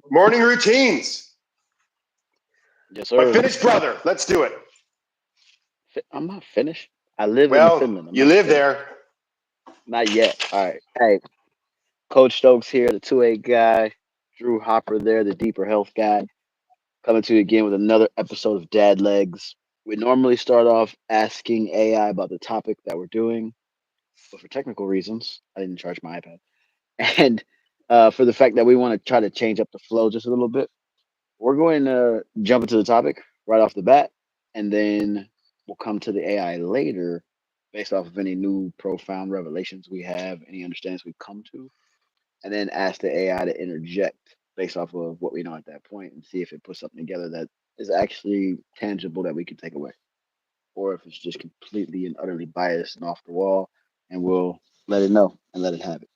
Morning routines. Yes, My sir. finished brother. Let's do it. I'm not finished. I live in Well, Finland. I'm you not live finished. there. Not yet. All right. Hey, Coach Stokes here, the 2A guy. Drew Hopper there, the deeper health guy. Coming to you again with another episode of Dad Legs. We normally start off asking AI about the topic that we're doing, but for technical reasons, I didn't charge my iPad. And for the fact that we want to try to change up the flow just a little bit, we're going to jump into the topic right off the bat, and then we'll come to the AI later based off of any new profound revelations we have, any understandings we come to, and then ask the AI to interject based off of what we know at that point and see if it puts something together that is actually tangible that we can take away, or if it's just completely and utterly biased and off the wall, and we'll let it know and let it have it.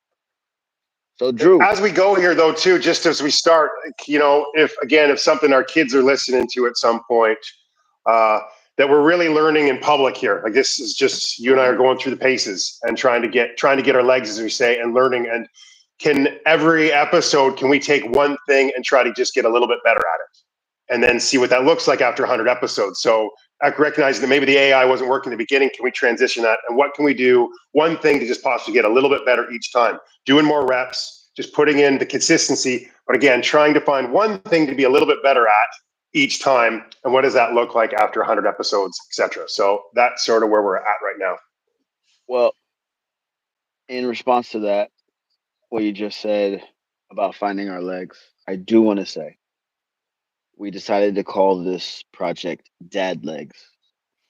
So, Drew, As we go here, though, too, just as we start, if something our kids are listening to at some point, uh, that we're really learning in public here. Like this is just you and I are going through the paces and trying to get our legs, as we say, and learning. And every episode, can we take one thing and try to just get a little bit better at it, and then see what that looks like after 100 episodes? So recognizing that maybe the AI wasn't working in the beginning, can we transition that? And what can we do? One thing to just possibly get a little bit better each time, doing more reps, just putting in the consistency. But again, trying to find one thing to be a little bit better at each time. And what does that look like after 100 episodes, etc. So that's sort of where we're at right now. well, in response to that, what you just said about finding our legs, I do want to say we decided to call this project Dad Legs,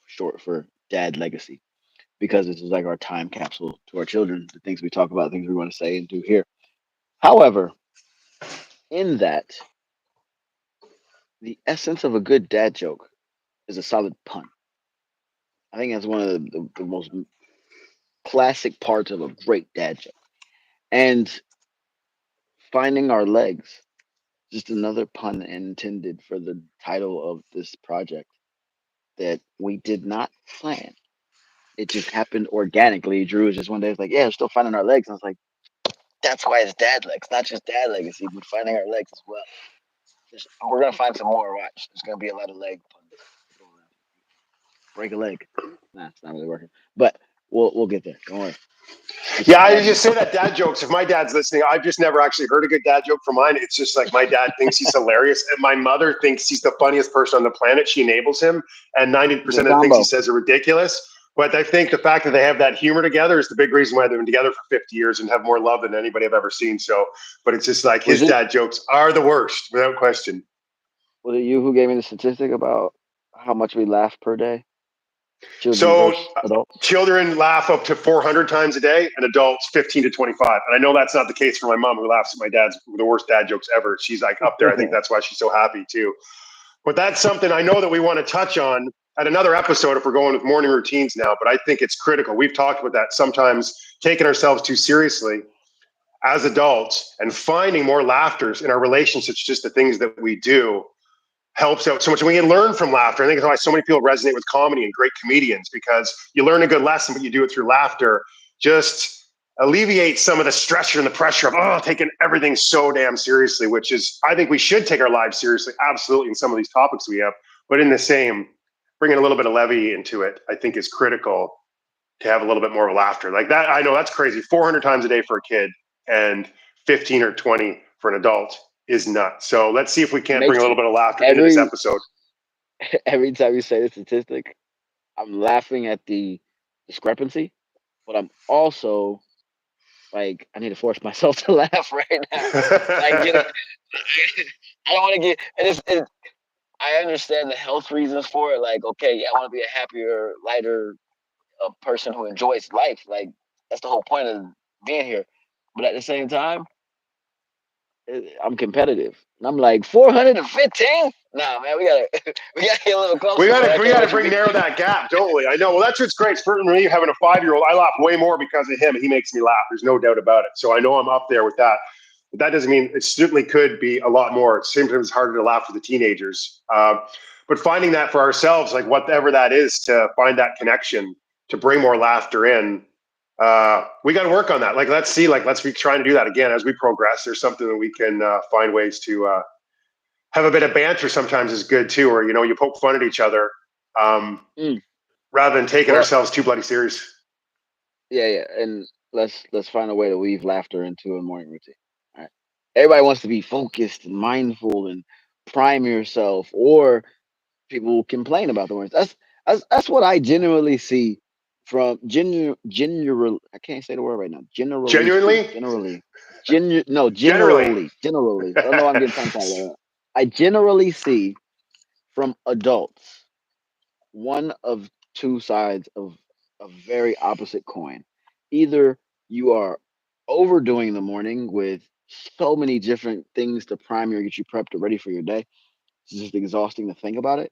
short for Dad Legacy, because this is like our time capsule to our children, the things we talk about, things we want to say and do here. However, in that, the essence of a good dad joke is a solid pun. I think that's one of the most classic parts of a great dad joke. And finding our legs, just another pun intended for the title of this project that we did not plan. It just happened organically. Drew was just one day was like, "Yeah, we're still finding our legs." And I was like, "That's why it's Dad Legs, not just Dad Legacy, but finding our legs as well." We're gonna find some more. Watch, there's gonna be a lot of leg puns going around. Break a leg. Nah, it's not really working, but we'll get there. Don't worry. This Yeah, is I Dad just Legs. say that dad jokes. If my dad's listening, I've just never actually heard a good dad joke from mine. It's just like my dad thinks he's hilarious, and my mother thinks he's the funniest person on the planet. She enables him, and Good 90% of the things he combo. says are ridiculous. But I think the fact that they have that humor together is the big reason why they've been together for 50 years and have more love than anybody I've ever seen. So, but it's just like Was his it dad jokes are the worst, without question. was it you who gave me the statistic about how much we laugh per day, children So versus adults? children laugh up to 400 times a day, and adults 15 to 25. And I know that's not the case for my mom, who laughs at my dad's the worst dad jokes ever. She's like up there. I think that's why she's so happy too. But that's something I know that we want to touch on at another episode if we're going with morning routines now. But I think it's critical. We've talked about that sometimes taking ourselves too seriously as adults and finding more laughters in our relationships, just the things that we do helps out so much. And we can learn from laughter. I think that's why so many people resonate with comedy and great comedians, because you learn a good lesson, but you do it through laughter. Just alleviate some of the stress and the pressure of taking everything so damn seriously, which is, I think we should take our lives seriously, absolutely, in some of these topics we have, but in the same, bringing a little bit of levity into it, I think is critical to have a little bit more of laughter. Like that, I know that's crazy. 400 times a day for a kid and 15 or 20 for an adult is nuts. So let's see if we can't bring a Makes little bit of laughter into this every episode. every time you say the statistic, I'm laughing at the discrepancy, but I'm also like, I need to force myself to laugh right now. Like, I don't want to get, and I understand the health reasons for it. Like, okay, yeah, I want to be a happier, lighter person who enjoys life. Like, that's the whole point of being here. But at the same time, I'm competitive. And I'm like, 415? Nah, man, we gotta we gotta get a little we closer, man. I gotta we can't gotta let you bring beat narrow me. that gap, don't we? I know. Well, that's what's great. For me, having a 5-year-old, I laugh way more because of him. He makes me laugh. There's no doubt about it. So I know I'm up there with that. But that doesn't mean it certainly could be a lot more. It seems it's harder to laugh for the teenagers. But finding that for ourselves, like whatever that is, to find that connection, to bring more laughter in, we got to work on that. Like, let's be trying to do that again as we progress. There's something that we can find ways to have a bit of banter sometimes is good too, or you poke fun at each other, Mm. rather than taking Well, ourselves too bloody serious. yeah, and let's find a way to weave laughter into a morning routine. All right. Everybody wants to be focused and mindful and prime yourself, or people complain about the mornings. That's what I generally see from general. I can't say the word right now. Generally speak, Genuinely, generally, generally. I don't know. I'm getting tongue tied right now. I generally see from adults one of two sides of a very opposite coin. Either you are overdoing the morning with so many different things to prime you or get you prepped or ready for your day. It's just exhausting to think about it.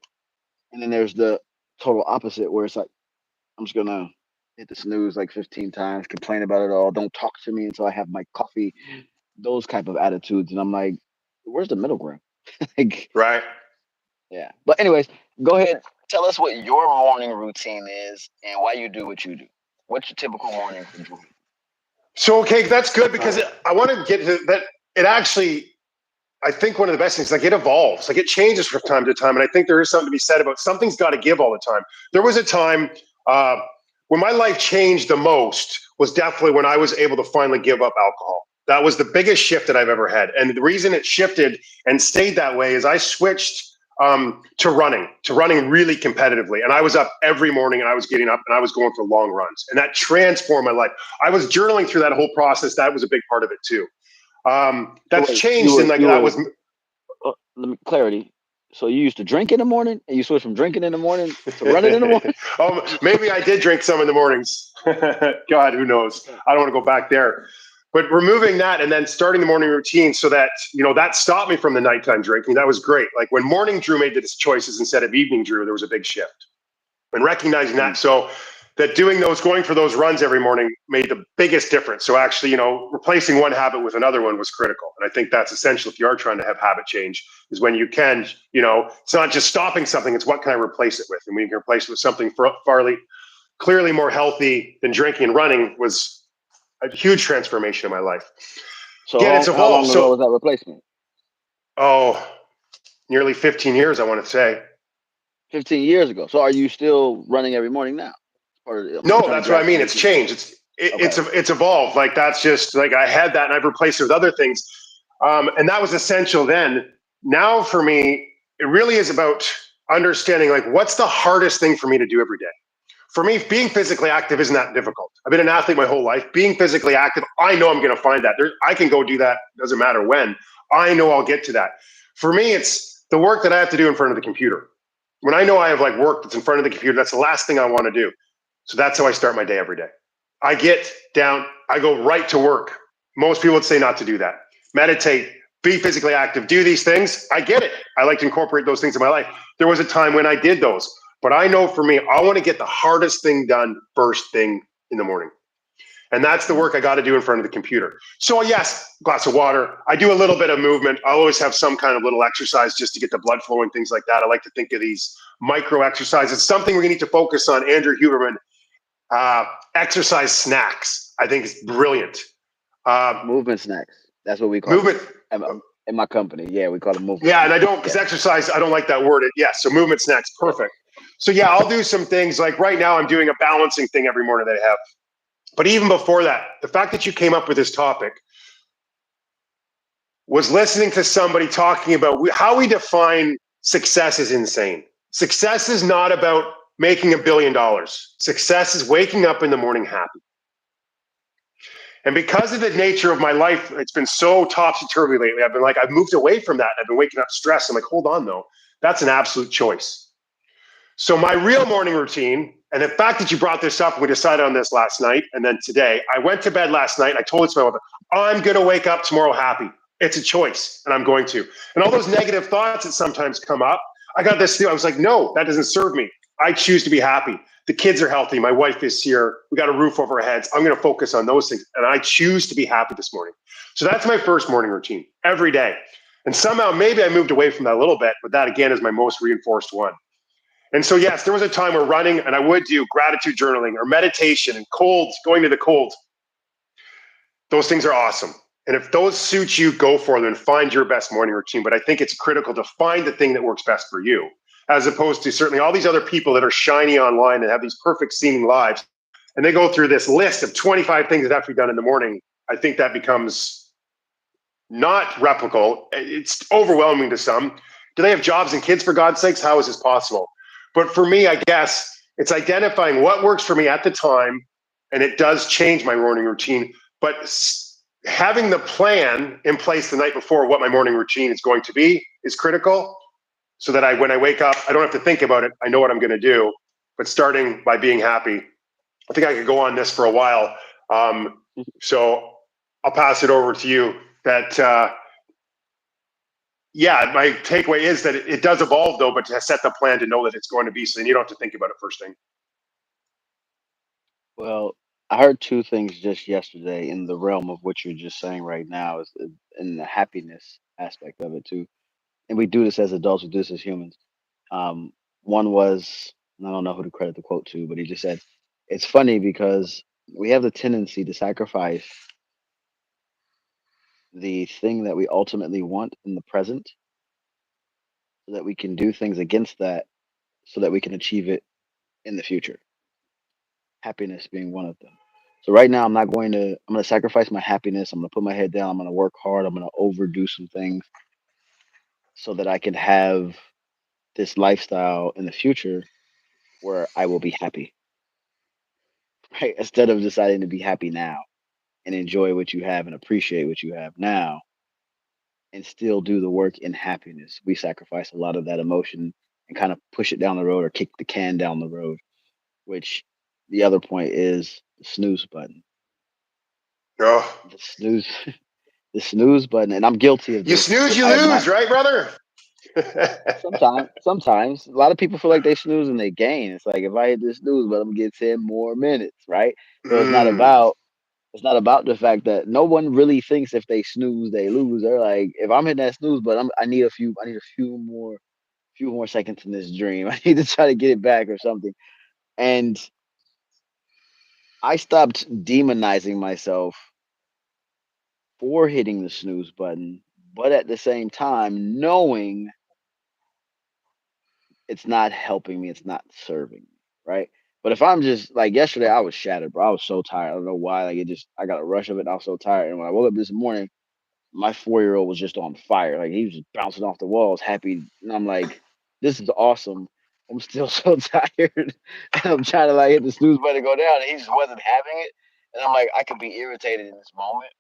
And then there's the total opposite where it's like, I'm just gonna hit the snooze like 15 times, complain about it all, don't talk to me until I have my coffee, those type of attitudes. And I'm like, where's the middle ground? Like, right? yeah. But anyways, go ahead. Tell us what your morning routine is and why you do what you do. What's your typical morning for Drew? So, okay, that's good because I want to get to that. It actually, I think one of the best things, like it evolves, like it changes from time to time. And I think there is something to be said about something's got to give all the time. There was a time uh, when my life changed the most was definitely when I was able to finally give up alcohol. That was the biggest shift that I've ever had. And the reason it shifted and stayed that way is I switched to running really competitively. And I was up every morning and I was getting up and I was going for long runs. And that transformed my life. I was journaling through that whole process. That was a big part of it too. So That's wait, changed. And like that was, let me clarity. So you used to drink in the morning and you switched from drinking in the morning to running in the morning? maybe I did drink some in the mornings. God, who knows? I don't want to go back there. But removing that and then starting the morning routine so that, that stopped me from the nighttime drinking. That was great. Like when morning Drew made the choices instead of evening Drew, there was a big shift. And recognizing that, so that going for those runs every morning made the biggest difference. So actually, replacing one habit with another one was critical. And I think that's essential if you are trying to have habit change, is when you can, it's not just stopping something, it's what can I replace it with? And when you can replace it with something clearly more healthy than drinking and running was a huge transformation in my life. So Again, it's how long evolved. ago So, was that replacement? nearly 15 years, I want to say. 15 years ago. So are you still running every morning now? Or I'm No, trying to that's what I grasp mean. what It's you're saying. changed. Okay. It's evolved. Like that's just like I had that and I've replaced it with other things, and that was essential then. Now for me, it really is about understanding like what's the hardest thing for me to do every day. For me, being physically active isn't that difficult. I've been an athlete my whole life. Being physically active, I know I'm going to find that. I can go do that. Doesn't matter when. I know I'll get to that. For me, it's the work that I have to do in front of the computer. When I know I have like work that's in front of the computer, that's the last thing I want to do. So that's how I start my day every day. I get down, I go right to work. Most people would say not to do that. Meditate, be physically active, do these things. I get it. I like to incorporate those things in my life. There was a time when I did those. But I know for me, I want to get the hardest thing done first thing in the morning. And that's the work I got to do in front of the computer. So yes, glass of water. I do a little bit of movement. I always have some kind of little exercise just to get the blood flowing, things like that. I like to think of these micro exercises. Something we need to focus on. Andrew Huberman, exercise snacks. I think it's brilliant. Movement snacks. That's what we call them. Movement. In my company. Yeah, we call them movement Yeah, and I snacks. don't, because exercise, I don't like that word. Yeah, so movement snacks, Yeah. perfect. So yeah, I'll do some things like right now I'm doing a balancing thing every morning that I have. But even before that, the fact that you came up with this topic was listening to somebody talking about how we define success is insane. Success is not about making $1 billion. Success is waking up in the morning happy. And because of the nature of my life, it's been so topsy-turvy lately. I've moved away from that. I've been waking up stressed. I'm like, hold on though. That's an absolute choice. So my real morning routine, and the fact that you brought this up, we decided on this last night, and then today, I went to bed last night. I told it to my mother, I'm going to wake up tomorrow happy. It's a choice, and I'm going to. And all those negative thoughts that sometimes come up, I got this feeling. I was like, no, that doesn't serve me. I choose to be happy. The kids are healthy. My wife is here. We got a roof over our heads. I'm going to focus on those things, and I choose to be happy this morning. So that's my first morning routine every day. And somehow, maybe I moved away from that a little bit, but that again is my most reinforced one. And so, yes, there was a time where running and I would do gratitude journaling or meditation and going to the cold. Those things are awesome. And if those suit you, go for them and find your best morning routine. But I think it's critical to find the thing that works best for you, as opposed to certainly all these other people that are shiny online and have these perfect seeming lives. And they go through this list of 25 things that have to be done in the morning. I think that becomes not replicable. It's overwhelming to some. Do they have jobs and kids, for God's sakes? How is this possible? But for me, I guess it's identifying what works for me at the time, and it does change my morning routine. But having the plan in place the night before what my morning routine is going to be is critical, so that when I wake up, I don't have to think about it. I know what I'm going to do. But starting by being happy, I think I could go on this for a while. So I'll pass it over to you. That yeah, my takeaway is that it does evolve though, but to set the plan to know that it's going to be, so then you don't have to think about it first thing. Well, I heard two things just yesterday in the realm of what you're just saying right now, is in the happiness aspect of it too. And we do this as adults, we do this as humans. Um, One was, and I don't know who to credit the quote to, but he just said, "It's funny because we have the tendency to sacrifice the thing that we ultimately want in the present so that we can do things against that so that we can achieve it in the future. Happiness being one of them. So right now I'm going to sacrifice my happiness. I'm going to put my head down. I'm going to work hard. I'm going to overdo some things so that I can have this lifestyle in the future where I will be happy." Right? Instead of deciding to be happy now and enjoy what you have and appreciate what you have now and still do the work in happiness. We sacrifice a lot of that emotion and kind of push it down the road or kick the can down the road, which the other point is the snooze button. Oh, The snooze the snooze button, and I'm guilty of you this. snooze, you I have not lose, right, brother? sometimes a lot of people feel like they snooze and they gain. It's like if I hit this snooze, but I'm gonna get 10 more minutes, right? So Mm. it's not about the fact that no one really thinks if they snooze they lose. They're like, if I'm hitting that snooze, but I need a few more seconds in this dream. I need to try to get it back or something. And I stopped demonizing myself for hitting the snooze button, but at the same time knowing it's not helping me, it's not serving me, right? But if I'm just like yesterday, I was shattered, bro. I was so tired. I don't know why. Like I got a rush of it. I was so tired. And when I woke up this morning, my 4-year-old was just on fire. Like he was just bouncing off the walls, happy. And I'm like, this is awesome. I'm still so tired. And I'm trying to like hit the snooze button to go down. And he just wasn't having it. And I'm like, I could be irritated in this moment,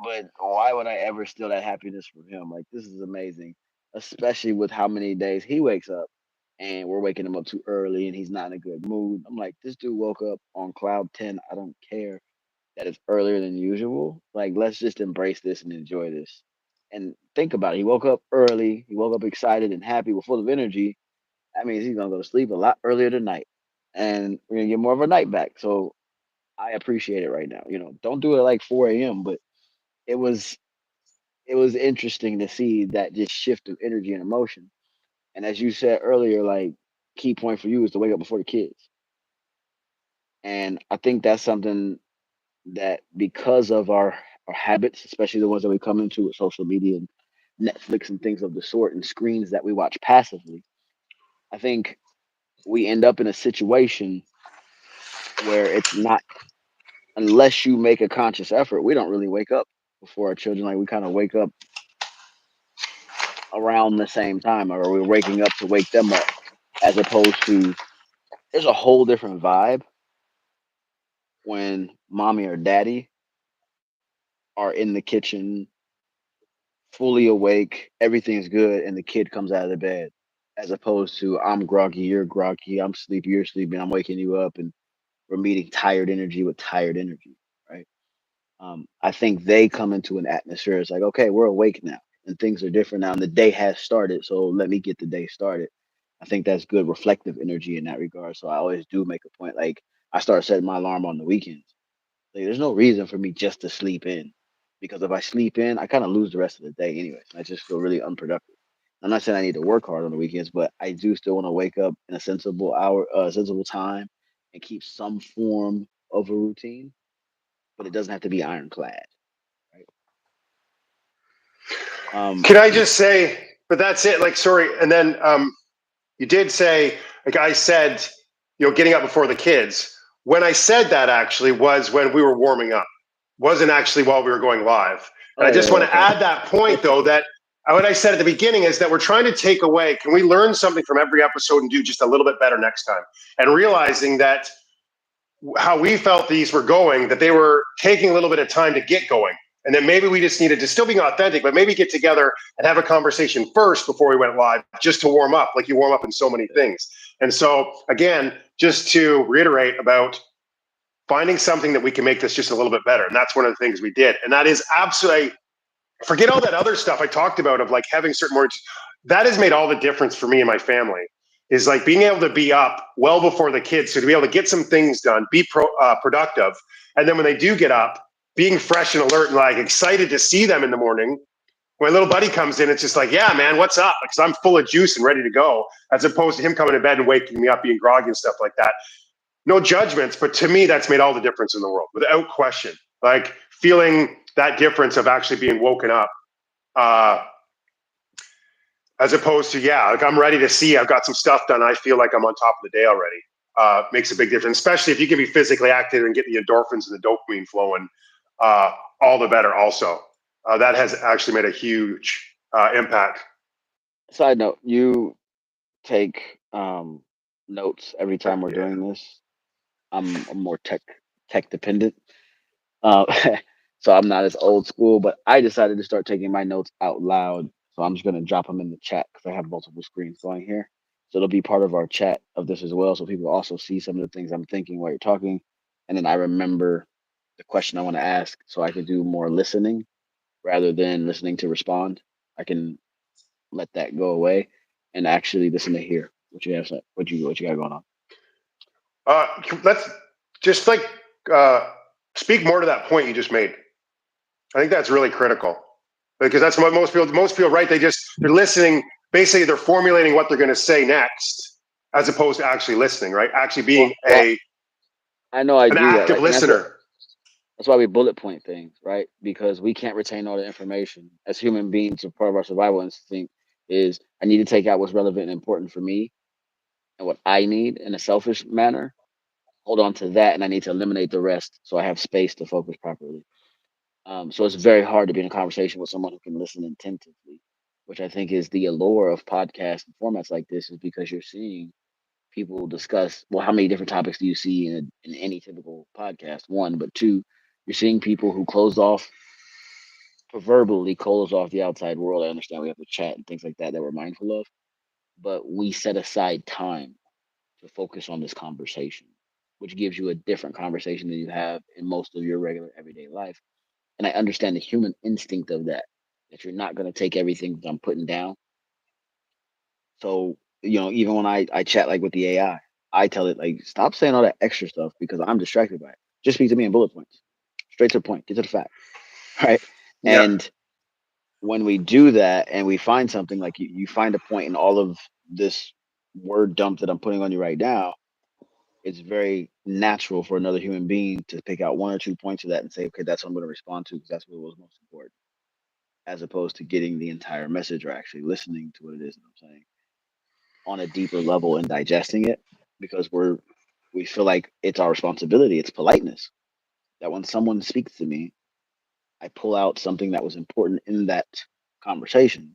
but why would I ever steal that happiness from him? Like this is amazing, especially with how many days he wakes up and we're waking him up too early and he's not in a good mood. I'm like, this dude woke up on cloud 10. I don't care that it's earlier than usual. Like, let's just embrace this and enjoy this. And think about it. He woke up early. He woke up excited and happy, with full of energy. That means he's gonna go to sleep a lot earlier tonight, and we're gonna get more of a night back. So I appreciate it right now. Don't do it at like 4 a.m. But it was it was interesting to see that just shift of energy and emotion. And as you said earlier, like key point for you is to wake up before the kids. And I think that's something that because of our habits, especially the ones that we come into with social media and Netflix and things of the sort and screens that we watch passively, I think we end up in a situation where it's not, unless you make a conscious effort, we don't really wake up before our children. Like we kind of wake up around the same time, or we're waking up to wake them up, as opposed to there's a whole different vibe when mommy or daddy are in the kitchen fully awake, everything's good, and the kid comes out of the bed, as opposed to I'm groggy, you're groggy, I'm sleepy, you're sleepy, I'm waking you up, and we're meeting tired energy with tired energy, right? I think they come into an atmosphere. It's like, okay, we're awake now, and things are different now, and the day has started. So let me get the day started. I think that's good reflective energy in that regard. So I always do make a point. Like I start setting my alarm on the weekends. Like there's no reason for me just to sleep in, because if I sleep in, I kind of lose the rest of the day anyways. I just feel really unproductive. I'm not saying I need to work hard on the weekends, but I do still want to wake up in a sensible time, and keep some form of a routine. But it doesn't have to be ironclad, right? Can I just say, but that's it. Like, sorry. And then you did say, like I said, getting up before the kids. When I said that actually was when we were warming up. Wasn't actually while we were going live. And I just want to add that point though, that what I said at the beginning is that we're trying to take away, can we learn something from every episode and do just a little bit better next time? And realizing that how we felt these were going, that they were taking a little bit of time to get going. And then maybe we just needed to still being authentic, but maybe get together and have a conversation first before we went live, just to warm up, like you warm up in so many things. And so, again, just to reiterate about finding something that we can make this just a little bit better. And that's one of the things we did. And that is absolutely, forget all that other stuff I talked about of like having certain words. That has made all the difference for me and my family, is like being able to be up well before the kids, so to be able to get some things done, be productive. And then when they do get up, being fresh and alert and like excited to see them in the morning. When my little buddy comes in, it's just like, yeah, man, what's up? Because I'm full of juice and ready to go, as opposed to him coming to bed and waking me up being groggy and stuff like that. No judgments, but to me, that's made all the difference in the world, without question. Like feeling that difference of actually being woken up, as opposed to, yeah, like I'm ready to see, I've got some stuff done. I feel like I'm on top of the day already. Makes a big difference, especially if you can be physically active and get the endorphins and the dopamine flowing. All the better also. That has actually made a huge impact. Side note, you take notes every time we're doing this. I'm more tech dependent. Uh, so I'm not as old school, but I decided to start taking my notes out loud. So I'm just going to drop them in the chat because I have multiple screens going here. So it'll be part of our chat of this as well. So people also see some of the things I'm thinking while you're talking. And then I remember the question I want to ask so I can do more listening rather than listening to respond. I can let that go away and actually listen to hear what you have, what you got going on. Let's just like speak more to that point you just made. I think that's really critical, because that's what most people, right? They're listening. Basically, they're formulating what they're going to say next, as opposed to actually listening, right? Actually being I know I an do active that. listener. That's why we bullet point things, right? Because we can't retain all the information. As human beings, a part of our survival instinct is I need to take out what's relevant and important for me and what I need in a selfish manner. Hold on to that, and I need to eliminate the rest so I have space to focus properly. So it's very hard to be in a conversation with someone who can listen attentively, which I think is the allure of podcasts and formats like this, is because you're seeing people discuss, well, how many different topics do you see in any typical podcast? One, but two, you're seeing people who proverbially close off the outside world. I understand we have to chat and things like that we're mindful of, but we set aside time to focus on this conversation, which gives you a different conversation than you have in most of your regular everyday life. And I understand the human instinct of that you're not going to take everything that I'm putting down. So, even when I chat like with the AI, I tell it like, stop saying all that extra stuff because I'm distracted by it. Just speak to me in bullet points, straight to the point, get to the fact, right? Yeah. And when we do that and we find something like you find a point in all of this word dump that I'm putting on you right now, it's very natural for another human being to pick out one or two points of that and say, okay, that's what I'm going to respond to because that's what was most important, as opposed to getting the entire message or actually listening to what it is that I'm saying on a deeper level and digesting it, because we feel like it's our responsibility. It's politeness that when someone speaks to me, I pull out something that was important in that conversation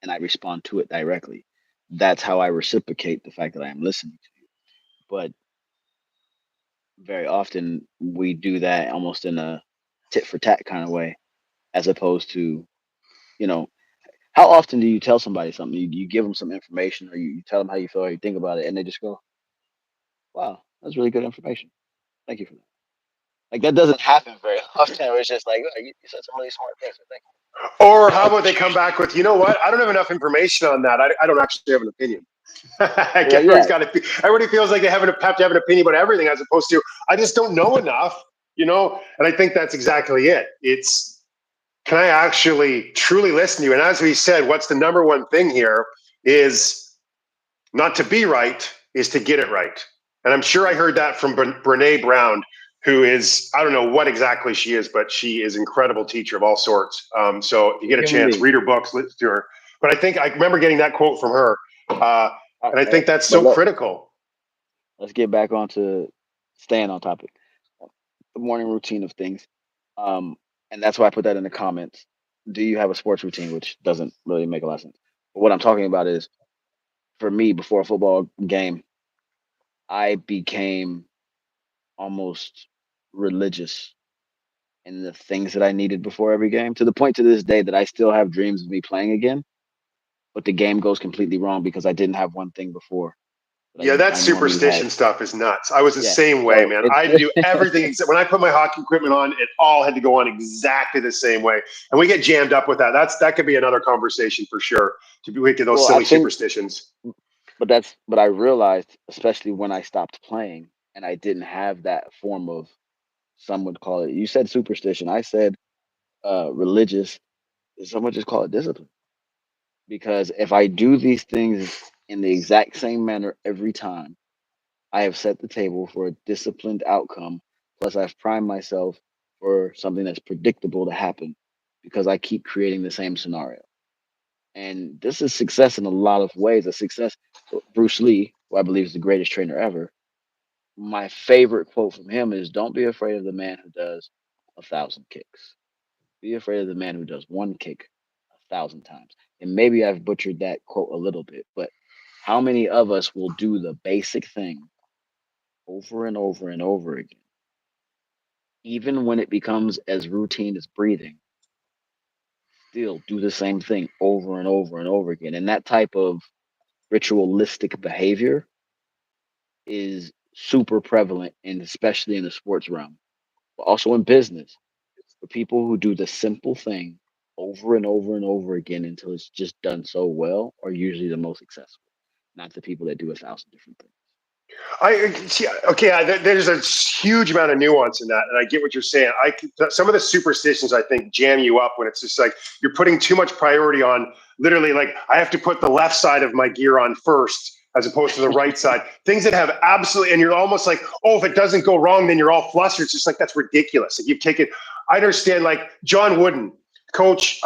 and I respond to it directly. That's how I reciprocate the fact that I am listening to you. But very often we do that almost in a tit for tat kind of way, as opposed to, you know, how often do you tell somebody something? You give them some information, or you tell them how you feel, or you think about it, and they just go, "Wow, that's really good information. Thank you for that." Like that doesn't happen very often. Where it's just like, "Oh, you said some really smart things. So thank you." Or how about they come back with, you know what? I don't have enough information on that. I don't actually have an opinion. Like Well, yeah, everybody feels like they have to have an opinion about everything, as opposed to, I just don't know enough, And I think that's exactly it. It's, can I actually truly listen to you? And as we said, what's the number one thing here is not to be right, is to get it right. And I'm sure I heard that from Brene Brown, who is, I don't know what exactly she is, but she is an incredible teacher of all sorts. So if you get a chance, read her books, listen to her. But I remember getting that quote from her. And I think that's so critical. Let's get back onto staying on topic. The morning routine of things. And that's why I put that in the comments. Do you have a sports routine? Which doesn't really make a lot of sense. But what I'm talking about is, for me, before a football game, I became almost religious in the things that I needed before every game, to the point to this day that I still have dreams of me playing again, but the game goes completely wrong because I didn't have one thing before. Yeah, that superstition stuff is nuts. I was the same way, man. I had to do everything except when I put my hockey equipment on, it all had to go on exactly the same way. And we get jammed up with that. That could be another conversation for sure. To be wicked, those silly superstitions. But I realized, especially when I stopped playing and I didn't have that form of, some would call it, you said superstition, I said religious, some would just call it discipline. Because if I do these things in the exact same manner every time, I have set the table for a disciplined outcome. Plus, I've primed myself for something that's predictable to happen because I keep creating the same scenario. And this is success in a lot of ways. A success, Bruce Lee, who I believe is the greatest trainer ever, my favorite quote from him is, "Don't be afraid of the man who does 1,000 kicks. Be afraid of the man who does one kick 1,000 times." And maybe I've butchered that quote a little bit, but how many of us will do the basic thing over and over and over again, even when it becomes as routine as breathing? Still do the same thing over and over and over again. And that type of ritualistic behavior is super prevalent, and especially in the sports realm, but also in business. The people who do the simple thing over and over and over again until it's just done so well are usually the most successful, not the people that do 1,000 different things. I see. Okay, there's a huge amount of nuance in that, and I get what you're saying. Some of the superstitions I think jam you up when it's just like you're putting too much priority on. Literally, like I have to put the left side of my gear on first, as opposed to the right side. Things that have absolutely, and you're almost like, oh, if it doesn't go wrong, then you're all flustered. It's just like that's ridiculous. Like you've taken. I understand. Like John Wooden, coach,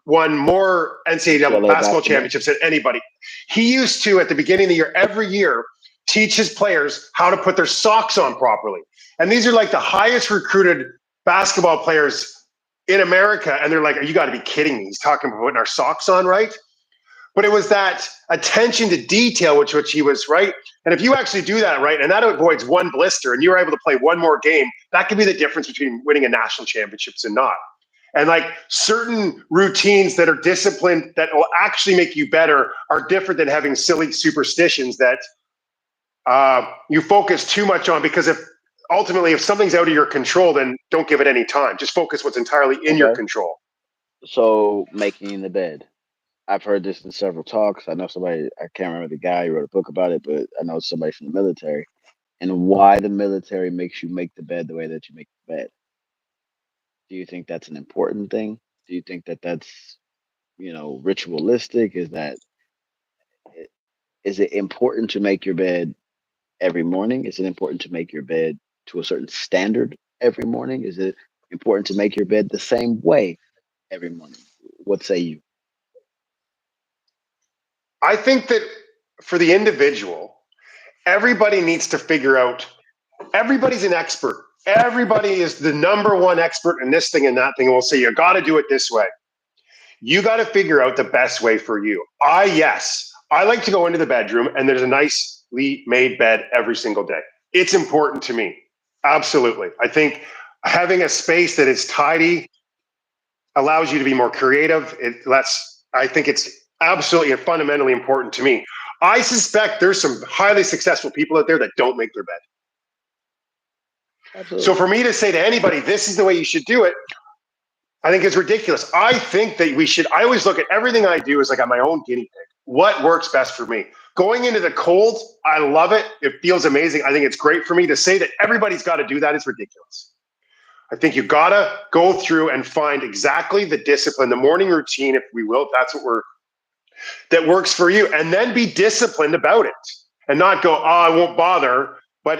won more NCAA basketball championships than anybody. He used to, at the beginning of the year, every year, teach his players how to put their socks on properly. And these are like the highest recruited basketball players in America. And they're like, you got to be kidding me. He's talking about putting our socks on, right? But it was that attention to detail, which he was, right? And if you actually do that, right, and that avoids one blister and you're able to play one more game, that could be the difference between winning a national championships and not. And like certain routines that are disciplined that will actually make you better are different than having silly superstitions that you focus too much on, because if something's out of your control, then don't give it any time. Just focus what's entirely in your control. So making the bed. I've heard this in several talks. I know somebody, I can't remember the guy who wrote a book about it, but I know somebody from the military, and why the military makes you make the bed the way that you make the bed. Do you think that's an important thing? Do you think that that's, ritualistic? Is it important to make your bed every morning? Is it important to make your bed to a certain standard every morning? Is it important to make your bed the same way every morning? What say you? I think that for the individual, everybody needs to figure out, everybody's an expert. Everybody is the number one expert in this thing and that thing. And we'll say, you got to do it this way. You got to figure out the best way for you. I like to go into the bedroom and there's a nicely made bed every single day. It's important to me. Absolutely. I think having a space that is tidy allows you to be more creative. I think it's absolutely and fundamentally important to me. I suspect there's some highly successful people out there that don't make their bed. Absolutely. So for me to say to anybody, this is the way you should do it, I think it's ridiculous. I think that I always look at everything I do as like I'm my own guinea pig. What works best for me? Going into the cold, I love it. It feels amazing. I think it's great for me. To say that everybody's got to do that is ridiculous. I think you got to go through and find exactly the discipline, the morning routine, if we will, if that's that works for you. And then be disciplined about it and not go, oh, I won't bother. But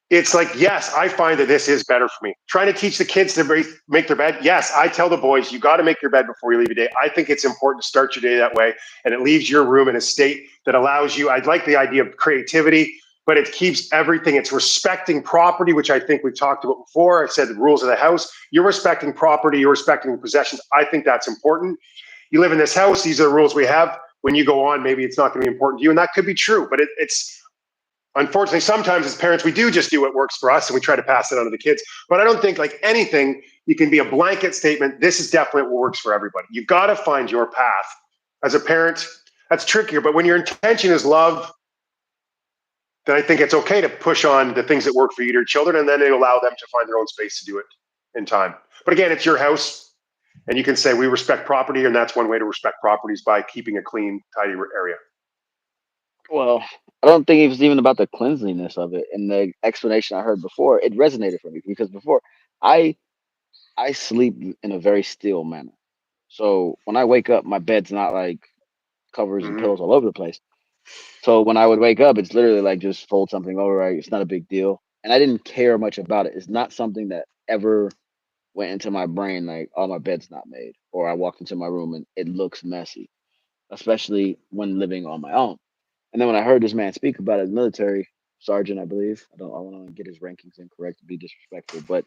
it's like, yes, I find that this is better for me. Trying to teach the kids to make their bed. Yes, I tell the boys, you got to make your bed before you leave your day. I think it's important to start your day that way. And it leaves your room in a state that allows you, I'd like the idea of creativity, but it keeps everything. It's respecting property, which I think we've talked about before. I said the rules of the house. You're respecting property. You're respecting the possessions. I think that's important. You live in this house. These are the rules we have. When you go on, maybe it's not going to be important to you. And that could be true, but it's, unfortunately, sometimes as parents, we do just do what works for us and we try to pass it on to the kids. But I don't think, like anything, you can be a blanket statement. This is definitely what works for everybody. You got to find your path. As a parent, that's trickier. But when your intention is love, then I think it's okay to push on the things that work for you to your children, and then they allow them to find their own space to do it in time. But again, it's your house, and you can say we respect property, and that's one way to respect properties by keeping a clean, tidy area. Well, I don't think it was even about the cleanliness of it. And the explanation I heard before, it resonated for me because before I I sleep in a very still manner. So when I wake up, my bed's not like covers and Mm-hmm. pillows all over the place. So when I would wake up, it's literally like just fold something over, right? It's not a big deal. And I didn't care much about it. It's not something that ever went into my brain like, oh, my bed's not made. Or I walked into my room and it looks messy, especially when living on my own. And then when I heard this man speak about his military sergeant, I believe, I want to get his rankings incorrect to be disrespectful, but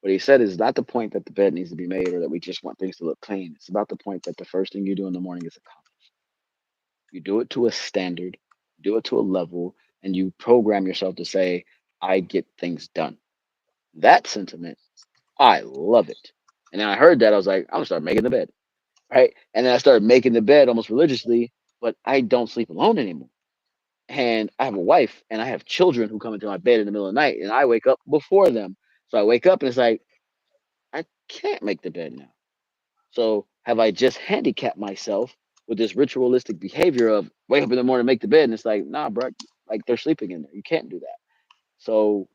what he said is not the point that the bed needs to be made or that we just want things to look clean. It's about the point that the first thing you do in the morning is accomplish. You do it to a standard, do it to a level, and you program yourself to say, I get things done. That sentiment, I love it. And then I heard that, I was like, I'm gonna start making the bed. Right. And then I started making the bed almost religiously, but I don't sleep alone anymore. And I have a wife and I have children who come into my bed in the middle of the night and I wake up before them. So I wake up and it's like, I can't make the bed now. So have I just handicapped myself with this ritualistic behavior of wake up in the morning, make the bed, and it's like, nah, bro, like they're sleeping in there. You can't do that. So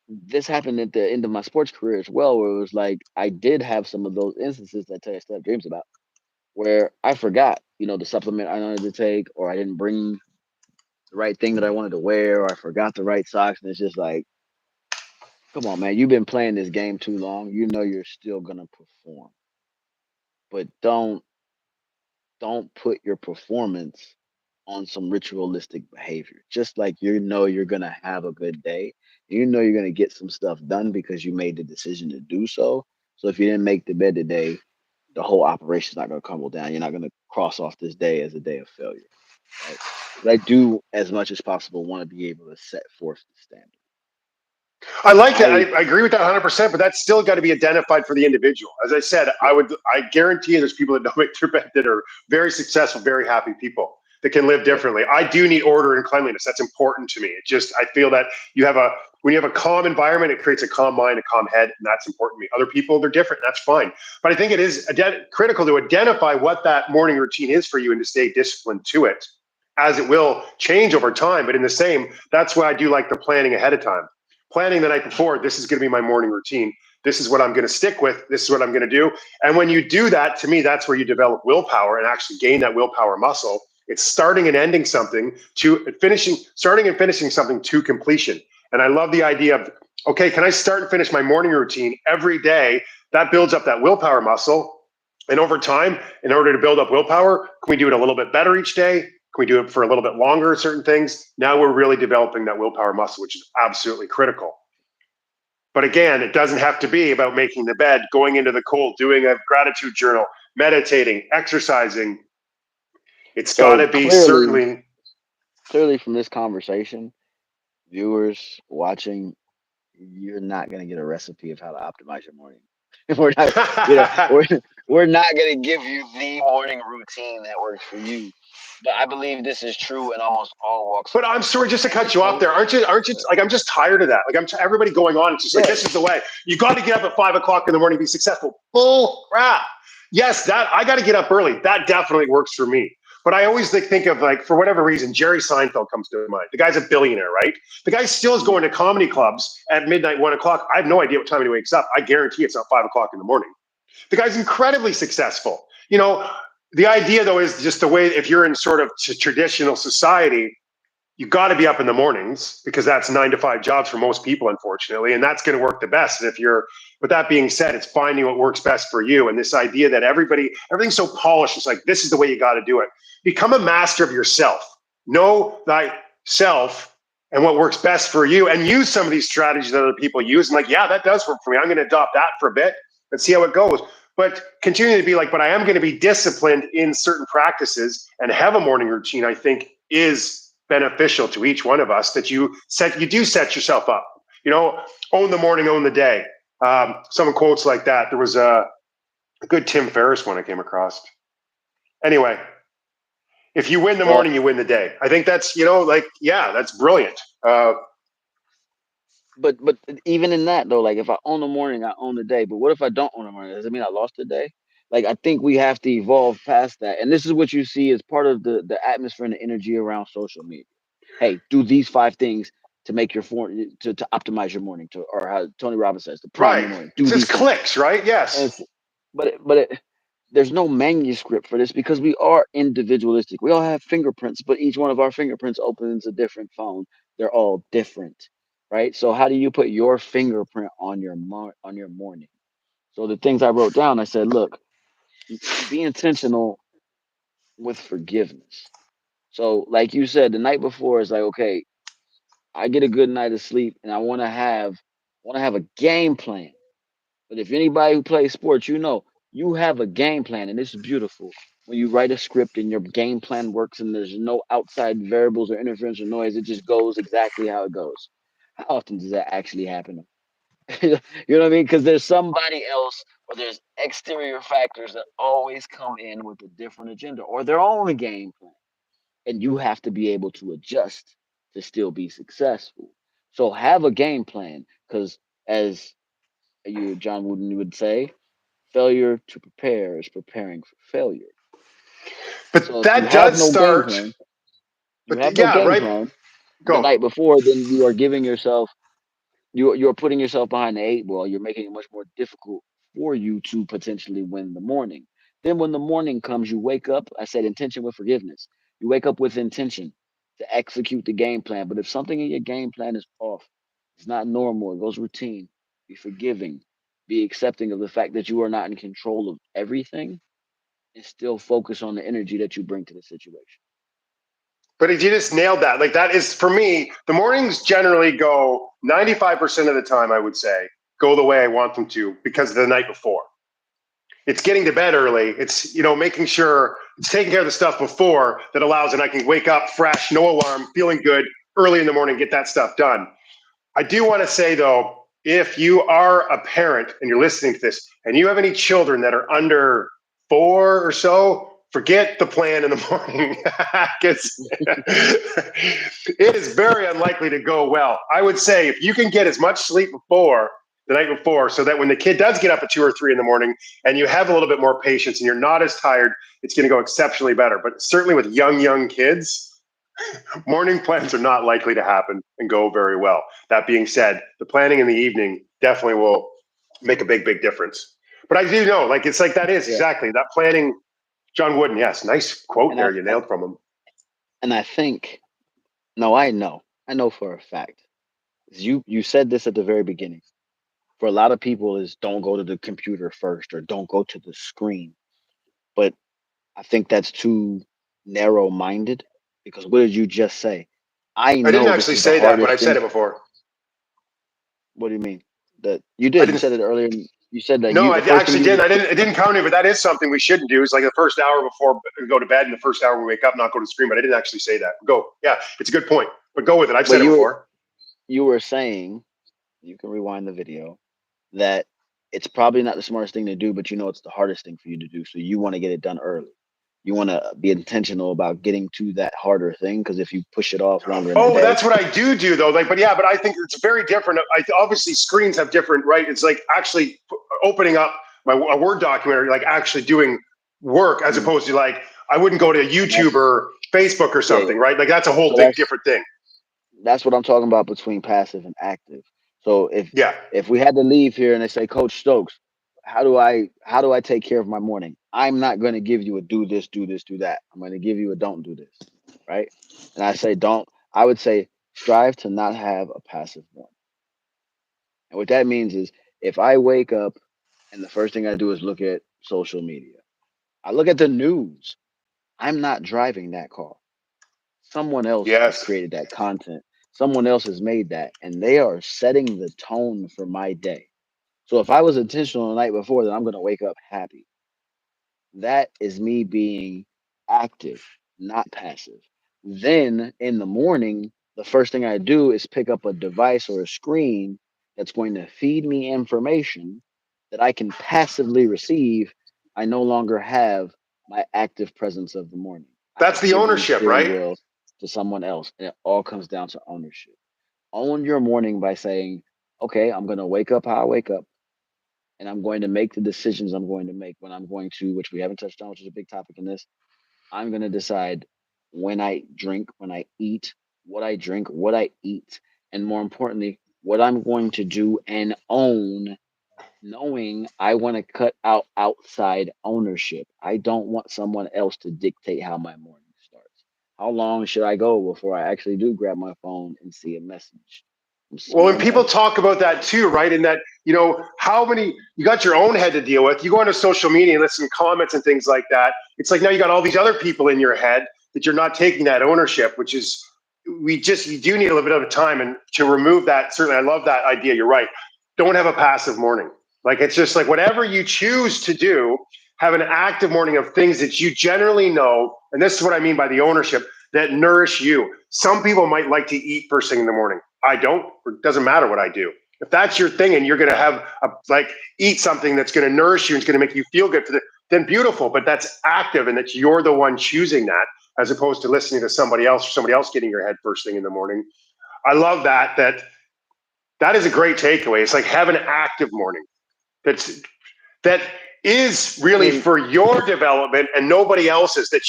this happened at the end of my sports career as well, where it was like I did have some of those instances that I still have dreams about, where I forgot, the supplement I wanted to take, or I didn't bring the right thing that I wanted to wear, or I forgot the right socks, and it's just like, come on, man, you've been playing this game too long. You know you're still gonna perform, but don't put your performance on some ritualistic behavior. Just like you're gonna have a good day, you're gonna get some stuff done because you made the decision to do so. So if you didn't make the bed today, the whole operation's not gonna crumble down. You're not gonna cross off this day as a day of failure, right? But I do, as much as possible, want to be able to set forth the standard. I like that. I I agree with that 100%, but that's still got to be identified for the individual. As I said, Yeah, I guarantee you there's people that don't make their bed that are very successful, very happy people that can live yeah. differently. I do need order and cleanliness. That's important to me. It just, I feel that when you have a calm environment, it creates a calm mind, a calm head, and that's important to me. Other people, they're different. That's fine. But I think it is critical to identify what that morning routine is for you and to stay disciplined to it, as it will change over time. But in the same, that's why I do like the planning ahead of time. Planning the night before, this is going to be my morning routine. This is what I'm going to stick with. This is what I'm going to do. And when you do that, to me, that's where you develop willpower and actually gain that willpower muscle. It's starting and ending something to finishing, starting and finishing something to completion. And I love the idea of, okay, can I start and finish my morning routine every day? That builds up that willpower muscle. And over time, in order to build up willpower, can we do it a little bit better each day? Can we do it for a little bit longer, certain things? Now we're really developing that willpower muscle, which is absolutely critical. But again, it doesn't have to be about making the bed, going into the cold, doing a gratitude journal, meditating, exercising. It's got So to be certainly. clearly from this conversation, viewers watching, you're not going to get a recipe of how to optimize your morning. We're not, you know, we're, we're not going to give you the morning routine that works for you. But I believe this is true in almost all walks of But I'm life. sorry, just to And cut this you off goes, there. Aren't you uh, like, I'm just tired of that. Like everybody going on. It's just like, yeah, this is the way. You got to get up at 5 o'clock in the morning to be successful. Bull crap. Yes, that I got to get up early. That definitely works for me. But I always think of, like, for whatever reason, Jerry Seinfeld comes to mind. The guy's a billionaire, right? The guy still is mm, going to comedy clubs at midnight, 1 o'clock. I have no idea what time he wakes up. I guarantee it's not 5 o'clock in the morning. The guy's incredibly successful. The idea, though, is just the way, if you're in sort of traditional society, you got to be up in the mornings because that's 9 to 5 jobs for most people, unfortunately. And that's going to work the best. And if you're, with that being said, it's finding what works best for you. And this idea that everything's so polished. It's like, this is the way you got to do it. Become a master of yourself. Know thyself and what works best for you, and use some of these strategies that other people use. And like, yeah, that does work for me. I'm going to adopt that for a bit and see how it goes. But continue to be like, but I am going to be disciplined in certain practices and have a morning routine, I think is beneficial to each one of us, that you do set yourself up, own the morning, own the day. Someone quotes like that. There was a good Tim Ferriss one I came across. Anyway, if you win the morning, you win the day. I think that's, that's brilliant. But even in that though, like if I own the morning, I own the day. But what if I don't own the morning? Does it mean I lost the day? Like I think we have to evolve past that. And this is what you see as part of the atmosphere and the energy around social media. Hey, do these 5 things to make your to optimize your morning, to, or how Tony Robbins says, to prime your Right. morning. It's Do just these things. clicks, right? Yes. There's no manuscript for this because we are individualistic. We all have fingerprints, but each one of our fingerprints opens a different phone. They're all different, right? So how do you put your fingerprint on your morning? So the things I wrote down, I said, look, be intentional with forgiveness. So like you said, the night before is like, okay, I get a good night of sleep, and I want to have a game plan. But if anybody who plays sports, you have a game plan, and this is beautiful. When you write a script and your game plan works, and there's no outside variables or interference or noise, it just goes exactly how it goes. How often does that actually happen? You know what I mean? Because there's somebody else, or there's exterior factors that always come in with a different agenda or their own game plan, and you have to be able to adjust to still be successful. So have a game plan, because as John Wooden would say, failure to prepare is preparing for failure. But So if you that have does no game start, plan, you but have no yeah, game right. plan the Go. night before, then you are giving yourself, you're putting yourself behind the 8 ball. You're making it much more difficult for you to potentially win the morning. Then when the morning comes, you wake up. I said intention with forgiveness. You wake up with intention to execute the game plan. But if something in your game plan is off, it's not normal, it goes routine, be forgiving, be accepting of the fact that you are not in control of everything, and still focus on the energy that you bring to the situation. But if you just nailed that, like that is for me, the mornings generally go 95% of the time, I would say, go the way I want them to because of the night before. It's getting to bed early. It's, making sure it's taking care of the stuff before that allows, and I can wake up fresh, no alarm, feeling good early in the morning, get that stuff done. I do want to say though, if you are a parent and you're listening to this and you have any children that are under 4 or so, forget the plan in the morning because it is very unlikely to go well. I would say if you can get as much sleep before the night before, so that when the kid does get up at 2 or 3 in the morning and you have a little bit more patience and you're not as tired, it's going to go exceptionally better. But certainly with young kids, morning plans are not likely to happen and go very well. That being said, the planning in the evening definitely will make a big difference. But I do know, like, it's like that is Yeah. exactly that planning. John Wooden, yes, nice quote And there. I You nailed from him. and I think, no, I know for a fact. You said this at the very beginning. For a lot of people, is don't go to the computer first or don't go to the screen. But I think that's too narrow minded, because what did you just say? I I didn't know this actually is the say that, but hardest I've said thing. it before. What do you mean? That you I did. You didn't. said it earlier. You said that No, I the first thing actually you didn't. would put. I didn't count it, but that is something we shouldn't do. Is like the first hour before we go to bed and the first hour we wake up, not go to the screen. But I didn't actually say that. Go. Yeah, it's a good point. But go with it. I've But said it before. you were saying, you can rewind the video, that it's probably not the smartest thing to do, but it's the hardest thing for you to do. So you want to get it done early. You want to be intentional about getting to that harder thing, because if you push it off longer in the Oh, day, that's what I do though. Like, but yeah, but I think it's very different. Obviously screens have different, right? It's like actually opening up a Word document or like actually doing work as mm, opposed to like, I wouldn't go to YouTube that's or Facebook or yeah. something, right? Like that's a whole So big different thing. that's what I'm talking about between passive and active. So Yeah. if we had to leave here and they say, Coach Stokes, how do I take care of my morning? I'm not going to give you a do this, do this, do that. I'm going to give you a don't do this, right? And I say don't. I would say strive to not have a passive one. And what that means is if I wake up and the first thing I do is look at social media, I look at the news, I'm not driving that car. Someone else has Yes. created that content. Someone else has made that, and they are setting the tone for my day. So if I was intentional the night before that I'm going to wake up happy, that is me being active, not passive. Then in the morning, the first thing I do is pick up a device or a screen that's going to feed me information that I can passively receive. I no longer have my active presence of the morning. I That's have the given the ownership, steering right? wheel to someone else. And it all comes down to ownership. Own your morning by saying, okay, I'm going to wake up how I wake up and I'm going to make the decisions I'm going to make when I'm going to, which we haven't touched on, which is a big topic in this. I'm going to decide when I drink, when I eat, what I drink, what I eat, and more importantly, what I'm going to do and own, knowing I want to cut out outside ownership. I don't want someone else to dictate how my morning starts. How long should I go before I actually do grab my phone and see a message from Well, when someone people else? talk about that too, right? In that, how many, you got your own head to deal with. You go onto social media and listen to comments and things like that. It's like now you got all these other people in your head that you're not taking that ownership, which is, you do need a little bit of time and to remove that. Certainly, I love that idea. You're right. Don't have a passive morning. Like, it's just like whatever you choose to do, have an active morning of things that you generally know. And this is what I mean by the ownership that nourish you. Some people might like to eat first thing in the morning. I don't. It doesn't matter what I do. If that's your thing and you're going to have eat something that's going to nourish you and it's going to make you feel good for then beautiful. But that's active and that you're the one choosing that as opposed to listening to somebody else or somebody else getting your head first thing in the morning. I love that. That is a great takeaway. It's like have an active morning. That is I really mean, for your development and nobody else's. That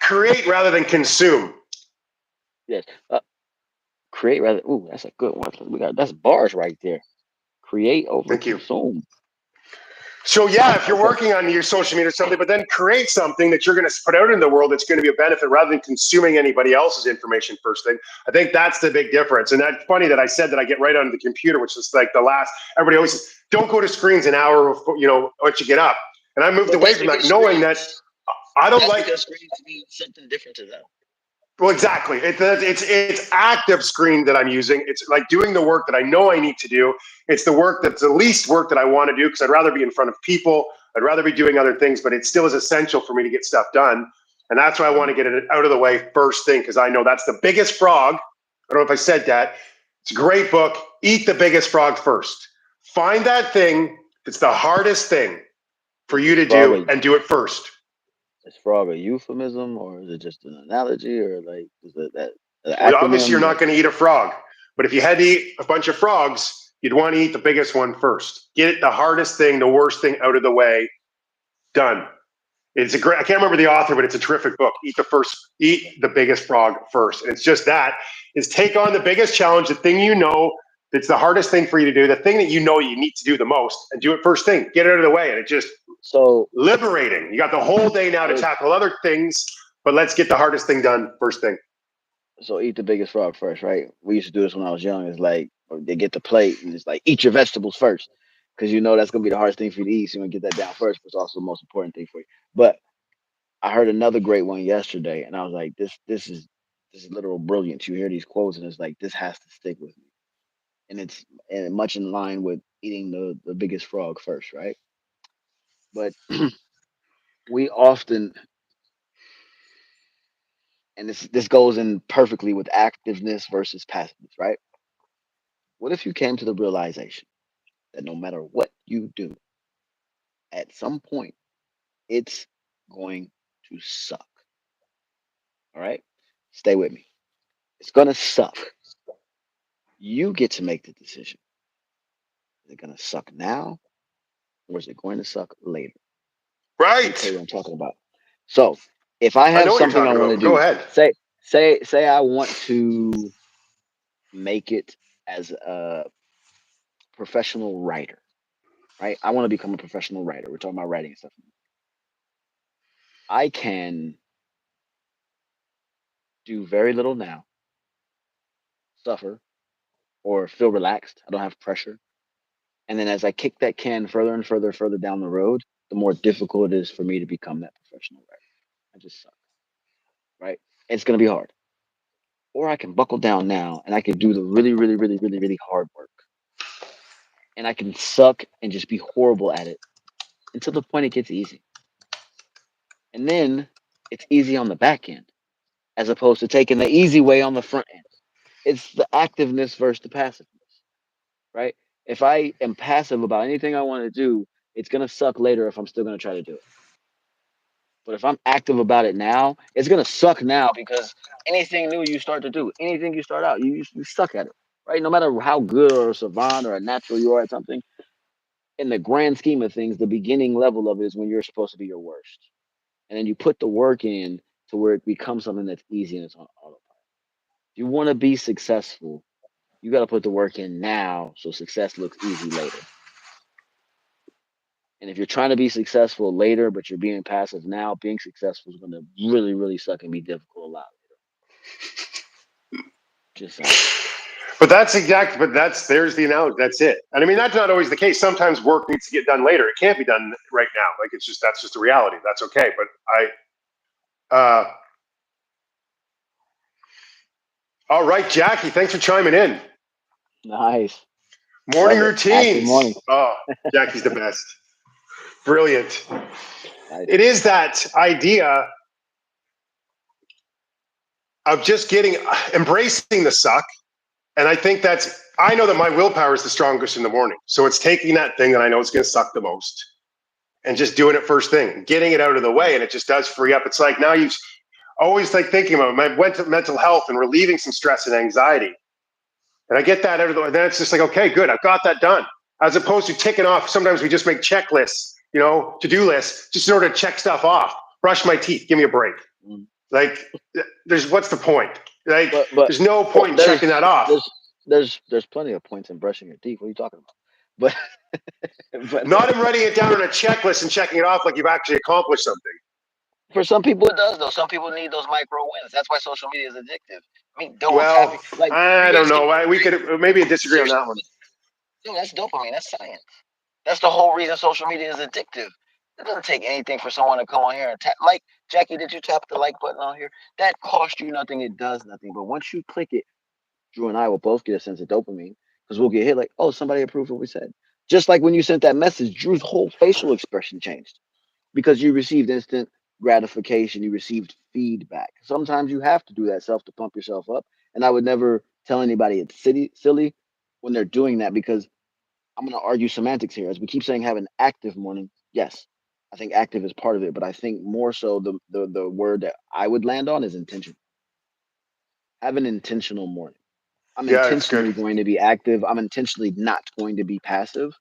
create rather than consume. yes. Create rather. Ooh, that's a good one. We got that's bars right there. Create over Thank you. consume. So yeah, if you're Okay. working on your social media or something, but then create something that you're going to put out in the world that's going to be a benefit rather than consuming anybody else's information first thing. I think that's the big difference. And that's funny that I said that I get right onto the computer, which is like the last. Everybody always says, don't go to screens an hour before, once you get up. And I moved But away that's from that, because knowing that screens. I don't That's like. because screens mean something different to them. Well, exactly. It's active screen that I'm using. It's like doing the work that I know I need to do. It's the work that's the least work that I want to do because I'd rather be in front of people. I'd rather be doing other things, but it still is essential for me to get stuff done. And that's why I want to get it out of the way first thing because I know that's the biggest frog. I don't know if I said that. It's a great book. Eat the biggest frog first. Find that thing that's the hardest thing for Is you this to frog do a and do it first. is frog a euphemism or is it just an analogy or like is it that an Well, obviously, you're acronym? not Like going to eat a frog. But if you had to eat a bunch of frogs, you'd want to eat the biggest one first. Get it the hardest thing, the worst thing out of the way. Done. It's a great. I can't remember the author, but it's a terrific book. Eat the biggest frog first. And it's just that is take on the biggest challenge, the thing that's the hardest thing for you to do, the thing that you know you need to do the most, and do it first thing. Get it out of the way, and it just so. liberating. You got the whole day now to So tackle other things, but let's get the hardest thing done first thing. so eat the biggest frog first, right? We used to do this when I was young. It's like they get the plate and it's like eat your vegetables first, because you know that's gonna be the hardest thing for you to eat. So you want to get that down first, but it's also the most important thing for you. But I heard another great one yesterday, and I was like, this is literal brilliance. You hear these quotes, and it's like this has to stick with me, and it's and much in line with eating the biggest frog first, right? But we often, and this goes in perfectly with activeness versus passiveness, right? What if you came to the realization that no matter what you do, at some point it's going to suck? All right, stay with me. It's gonna suck. You get to make the decision. Is it going to suck now or is it going to suck later? Let me tell Right. you what I'm talking about. So, if I I have know what you're something I talking want to about. Go do, ahead. say I want to make it as a professional writer, right? I want to become a professional writer. We're talking about writing and stuff. I can do very little now, suffer, or feel relaxed. I don't have pressure. And then as I kick that can further and further down the road, the more difficult it is for me to become that professional writer. I just suck, right? It's going to be hard. Or I can buckle down now and I can do the really hard work. And I can suck and just be horrible at it until the point it gets easy. And then it's easy on the back end as opposed to taking the easy way on the front end. It's the activeness versus the passiveness, right? If I am passive about anything I want to do, it's going to suck later if I'm still going to try to do it. But if I'm active about it now, it's going to suck now because anything new you start to do, anything you start out, you suck at it, right? No matter how good or a savant or a natural you are at something, in the grand scheme of things, the beginning level of it is when you're supposed to be your worst. And then you put the work in to where it becomes something that's easy and it's on autopilot. If you want to be successful, you got to put the work in now so success looks easy later. And if you're trying to be successful later, but you're being passive now, being successful is going to really suck and be difficult a lot later. Just saying. There's the analogy. That's it. And I mean, that's not always the case. Sometimes work needs to get done later. It can't be done right now. Like that's just a reality. That's okay. But all right, Jackie, thanks for chiming in. Nice. Morning Love it. Active routines. morning. Oh, Jackie's the best. Brilliant. Nice. It is that idea of just embracing the suck. And I know that my willpower is the strongest in the morning. So it's taking that thing that I know is going to suck the most and just doing it first thing, getting it out of the way. And it just does free up. It's like now you've always like thinking about my mental health and relieving some stress and anxiety. And I get that out of the way. Then it's just like, okay, good. I've got that done. As opposed to ticking off. Sometimes we just make checklists, to-do lists, just in order to check stuff off. Brush my teeth. Give me a break. Like, what's the point? Like, but there's no point in checking that off. There's plenty of points in brushing your teeth. What are you talking about? But Not in writing it down on a checklist and checking it off like you've actually accomplished something. for some people it does though. Some people need those micro wins. That's why social media is addictive. I mean, Well, like I don't know. We could maybe disagree on that one. no, that's dopamine. That's science. That's the whole reason social media is addictive. It doesn't take anything for someone to come on here and tap. Like Jackie, did you tap the like button on here? That costs you nothing. It does nothing. But once you click it, Drew and I will both get a sense of dopamine because we'll get hit like, oh, somebody approved what we said. Just like when you sent that message, Drew's whole facial expression changed because you received instant gratification. You received feedback. Sometimes you have to do that self to pump yourself up. And I would never tell anybody it's silly when they're doing that because I'm going to argue semantics here. As we keep saying, have an active morning. Yes, I think active is part of it, but I think more so the word that I would land on is intention. Have an intentional morning. I'm Yeah, it's intentionally good. going to be active. I'm intentionally not going to be passive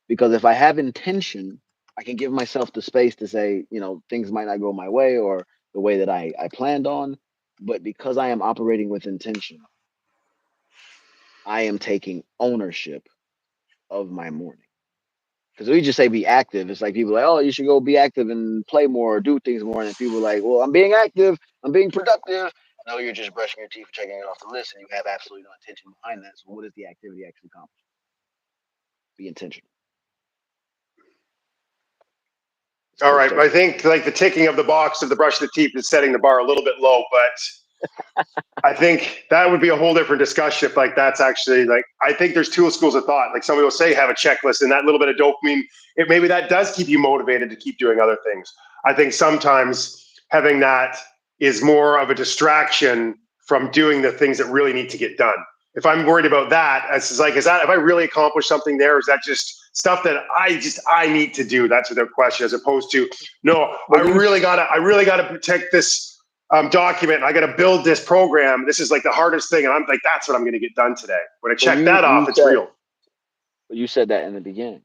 because if I have intention, I can give myself the space to say, things might not go my way or the way that I planned on. But because I am operating with intention, I am taking ownership of my morning. Because we just say be active. It's like people are like, oh, you should go be active and play more or do things more. And people are like, well, I'm being active. I'm being productive. No, you're just brushing your teeth, checking it off the list, and you have absolutely no intention behind that. So what is the activity actually accomplish? Be intentional. It's All cool right. stuff. I think like the ticking of the box of the brush of the teeth is setting the bar a little bit low, but I think that would be a whole different discussion if like that's actually like I think there's two schools of thought. Like somebody will say have a checklist and that little bit of dopamine, maybe that does keep you motivated to keep doing other things. I think sometimes having that is more of a distraction from doing the things that really need to get done. If I'm worried about that, is that have I really accomplished something there? Or is that just stuff that I need to do? That's the question, as opposed to no, I really gotta protect this document. I got to build this program. This is like the hardest thing. And I'm like, that's what I'm going to get done today. When I check that off, it's real. You said that in the beginning.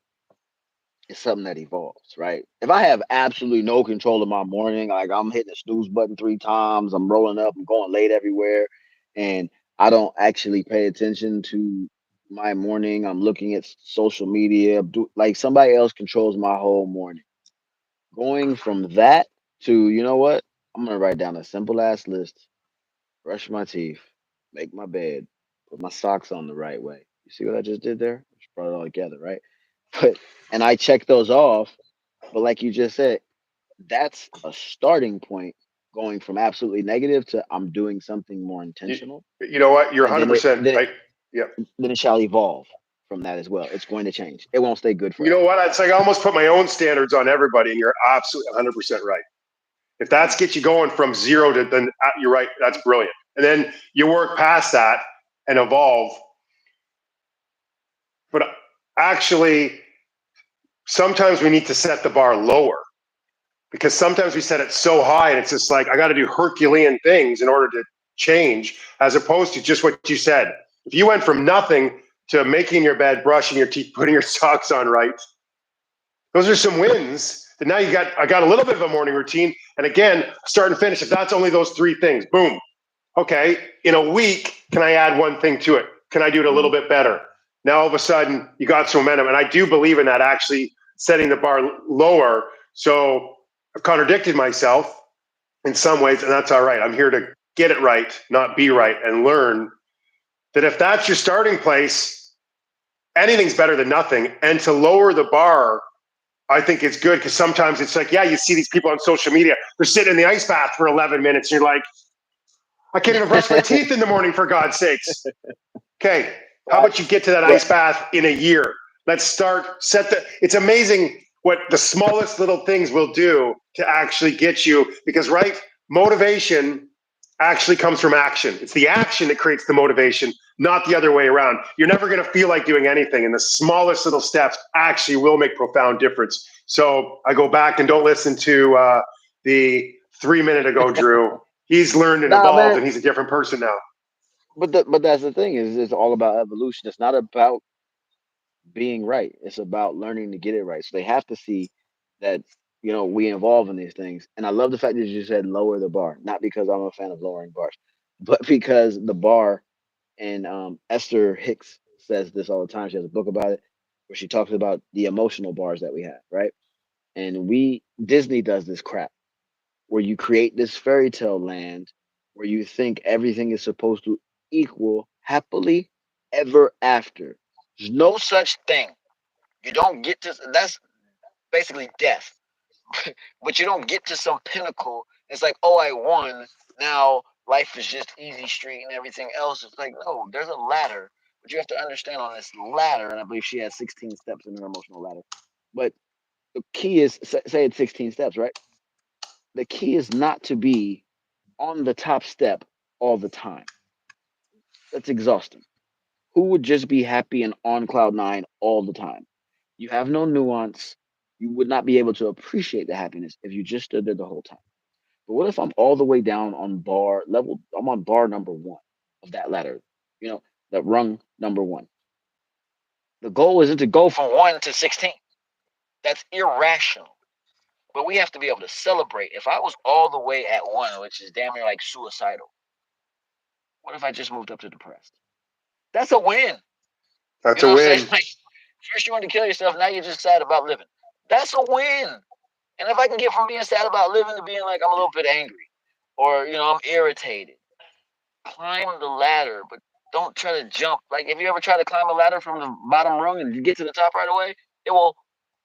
It's something that evolves, right? If I have absolutely no control of my morning, like I'm hitting the snooze button 3 times, I'm rolling up, I'm going late everywhere, and I don't actually pay attention to my morning. I'm looking at social media, like somebody else controls my whole morning. Going from that to, you know what? I'm gonna write down a simple ass list brush my teeth, make my bed, put my socks on the right way. You see what I just did there? Just brought it all together, right? But and I check those off. But like you just said, that's a starting point going from absolutely negative to I'm doing something more You, intentional. you know what? You're And 100%. Yeah. then it shall evolve from that as well. It's going to change. It won't stay good You know forever. what? It's like I almost put my own standards on everybody, and you're absolutely 100% right. If that's get you going from zero to then you're right. That's brilliant. And then you work past that and evolve. But actually, sometimes we need to set the bar lower because sometimes we set it so high and it's just like, I got to do Herculean things in order to change, as opposed to just what you said. If you went from nothing to making your bed, brushing your teeth, putting your socks on right, those are some wins. That now I got a little bit of a morning routine. And again, start and finish. If that's only those three things, boom. Okay. In a week, can I add one thing to it? Can I do it a little bit better? Now, all of a sudden, you got some momentum. And I do believe in that, actually setting the bar lower. So I've contradicted myself in some ways, and that's all right. I'm here to get it right, not be right, and learn that if that's your starting place, anything's better than nothing. And to lower the bar, I think it's good because sometimes it's like, yeah, you see these people on social media, they're sitting in the ice bath for 11 minutes, and you're like, I can't even brush my teeth in the morning, for God's sakes. Okay, how Right. about you get to that Well, ice bath in a year? Let's start, it's amazing what the smallest little things will do to actually get you, because, right, motivation actually comes from action. It's the action that creates the motivation, not the other way around. You're never going to feel like doing anything, and the smallest little steps actually will make profound difference. So I go back and don't listen to the 3 minute ago Drew. He's learned and nah, evolved, man. and he's a different person now. But that's the thing is it's all about evolution. It's not about being right. It's about learning to get it right. So they have to see that we involve in these things. And I love the fact that you said lower the bar, not because I'm a fan of lowering bars, but because the bar. And Esther Hicks says this all the time. She has a book about it where she talks about the emotional bars that we have, right? And Disney does this crap where you create this fairy tale land where you think everything is supposed to equal happily ever after. There's no such thing. You don't get to that's basically death. But you don't get to some pinnacle. It's like, oh, I won. Now life is just easy street and everything else. It's like, no, there's a ladder. But you have to understand on this ladder, and I believe she has 16 steps in her emotional ladder. But the key is, say it's 16 steps, right? The key is not to be on the top step all the time. That's exhausting. Who would just be happy and on cloud nine all the time? You have no nuance. You would not be able to appreciate the happiness if you just stood there the whole time. But what if I'm all the way down on bar level? I'm on bar number one of that ladder, that rung number one. The goal isn't to go from 1 to 16. That's irrational. But we have to be able to celebrate. If I was all the way at one, which is damn near like suicidal, what if I just moved up to depressed? That's a win. You That's know a what I'm saying? win. Like, first you want to kill yourself, now you're just sad about living. That's a win. And if I can get from being sad about living to being like I'm a little bit angry, or I'm irritated, climb the ladder, but don't try to jump. Like if you ever try to climb a ladder from the bottom rung and you get to the top right away, it will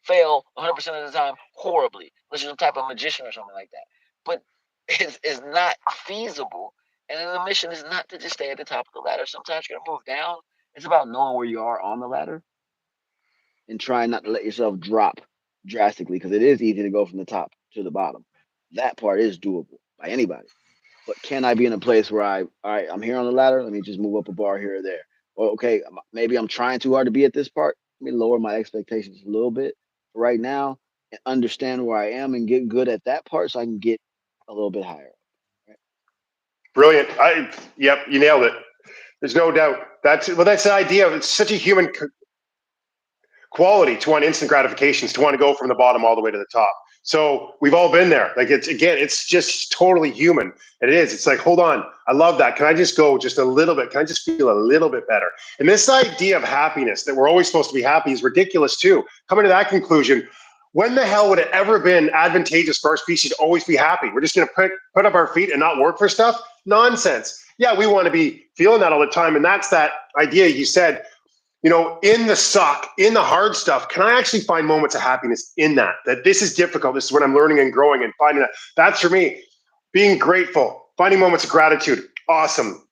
fail 100% of the time horribly, unless you're some type of magician or something like that. But it's not feasible. And then the mission is not to just stay at the top of the ladder. Sometimes you're gonna move down. It's about knowing where you are on the ladder and trying not to let yourself drop drastically because it is easy to go from the top to the bottom. That part is doable by anybody. But can I be in a place where all right, I'm here on the ladder. Let me just move up a bar here or there. Or okay, maybe I'm trying too hard to be at this part. Let me lower my expectations a little bit right now and understand where I am and get good at that part so I can get a little bit higher. Right? Brilliant. Yep, you nailed it. There's no doubt. That's the idea of it's such a human quality to want instant gratifications, to want to go from the bottom all the way to the top. So we've all been there. Like it's just totally human. And it is. It's like, hold on, I love that. Can I just go just a little bit? Can I just feel a little bit better? And this idea of happiness that we're always supposed to be happy is ridiculous too. Coming to that conclusion, when the hell would it ever been advantageous for our species to always be happy? We're just going to put up our feet and not work for stuff? Nonsense. Yeah, we want to be feeling that all the time. And that's that idea you said, in the suck, in the hard stuff, can I actually find moments of happiness in that? That this is difficult. This is what I'm learning and growing and finding that. That's for me. Being grateful, finding moments of gratitude. Awesome.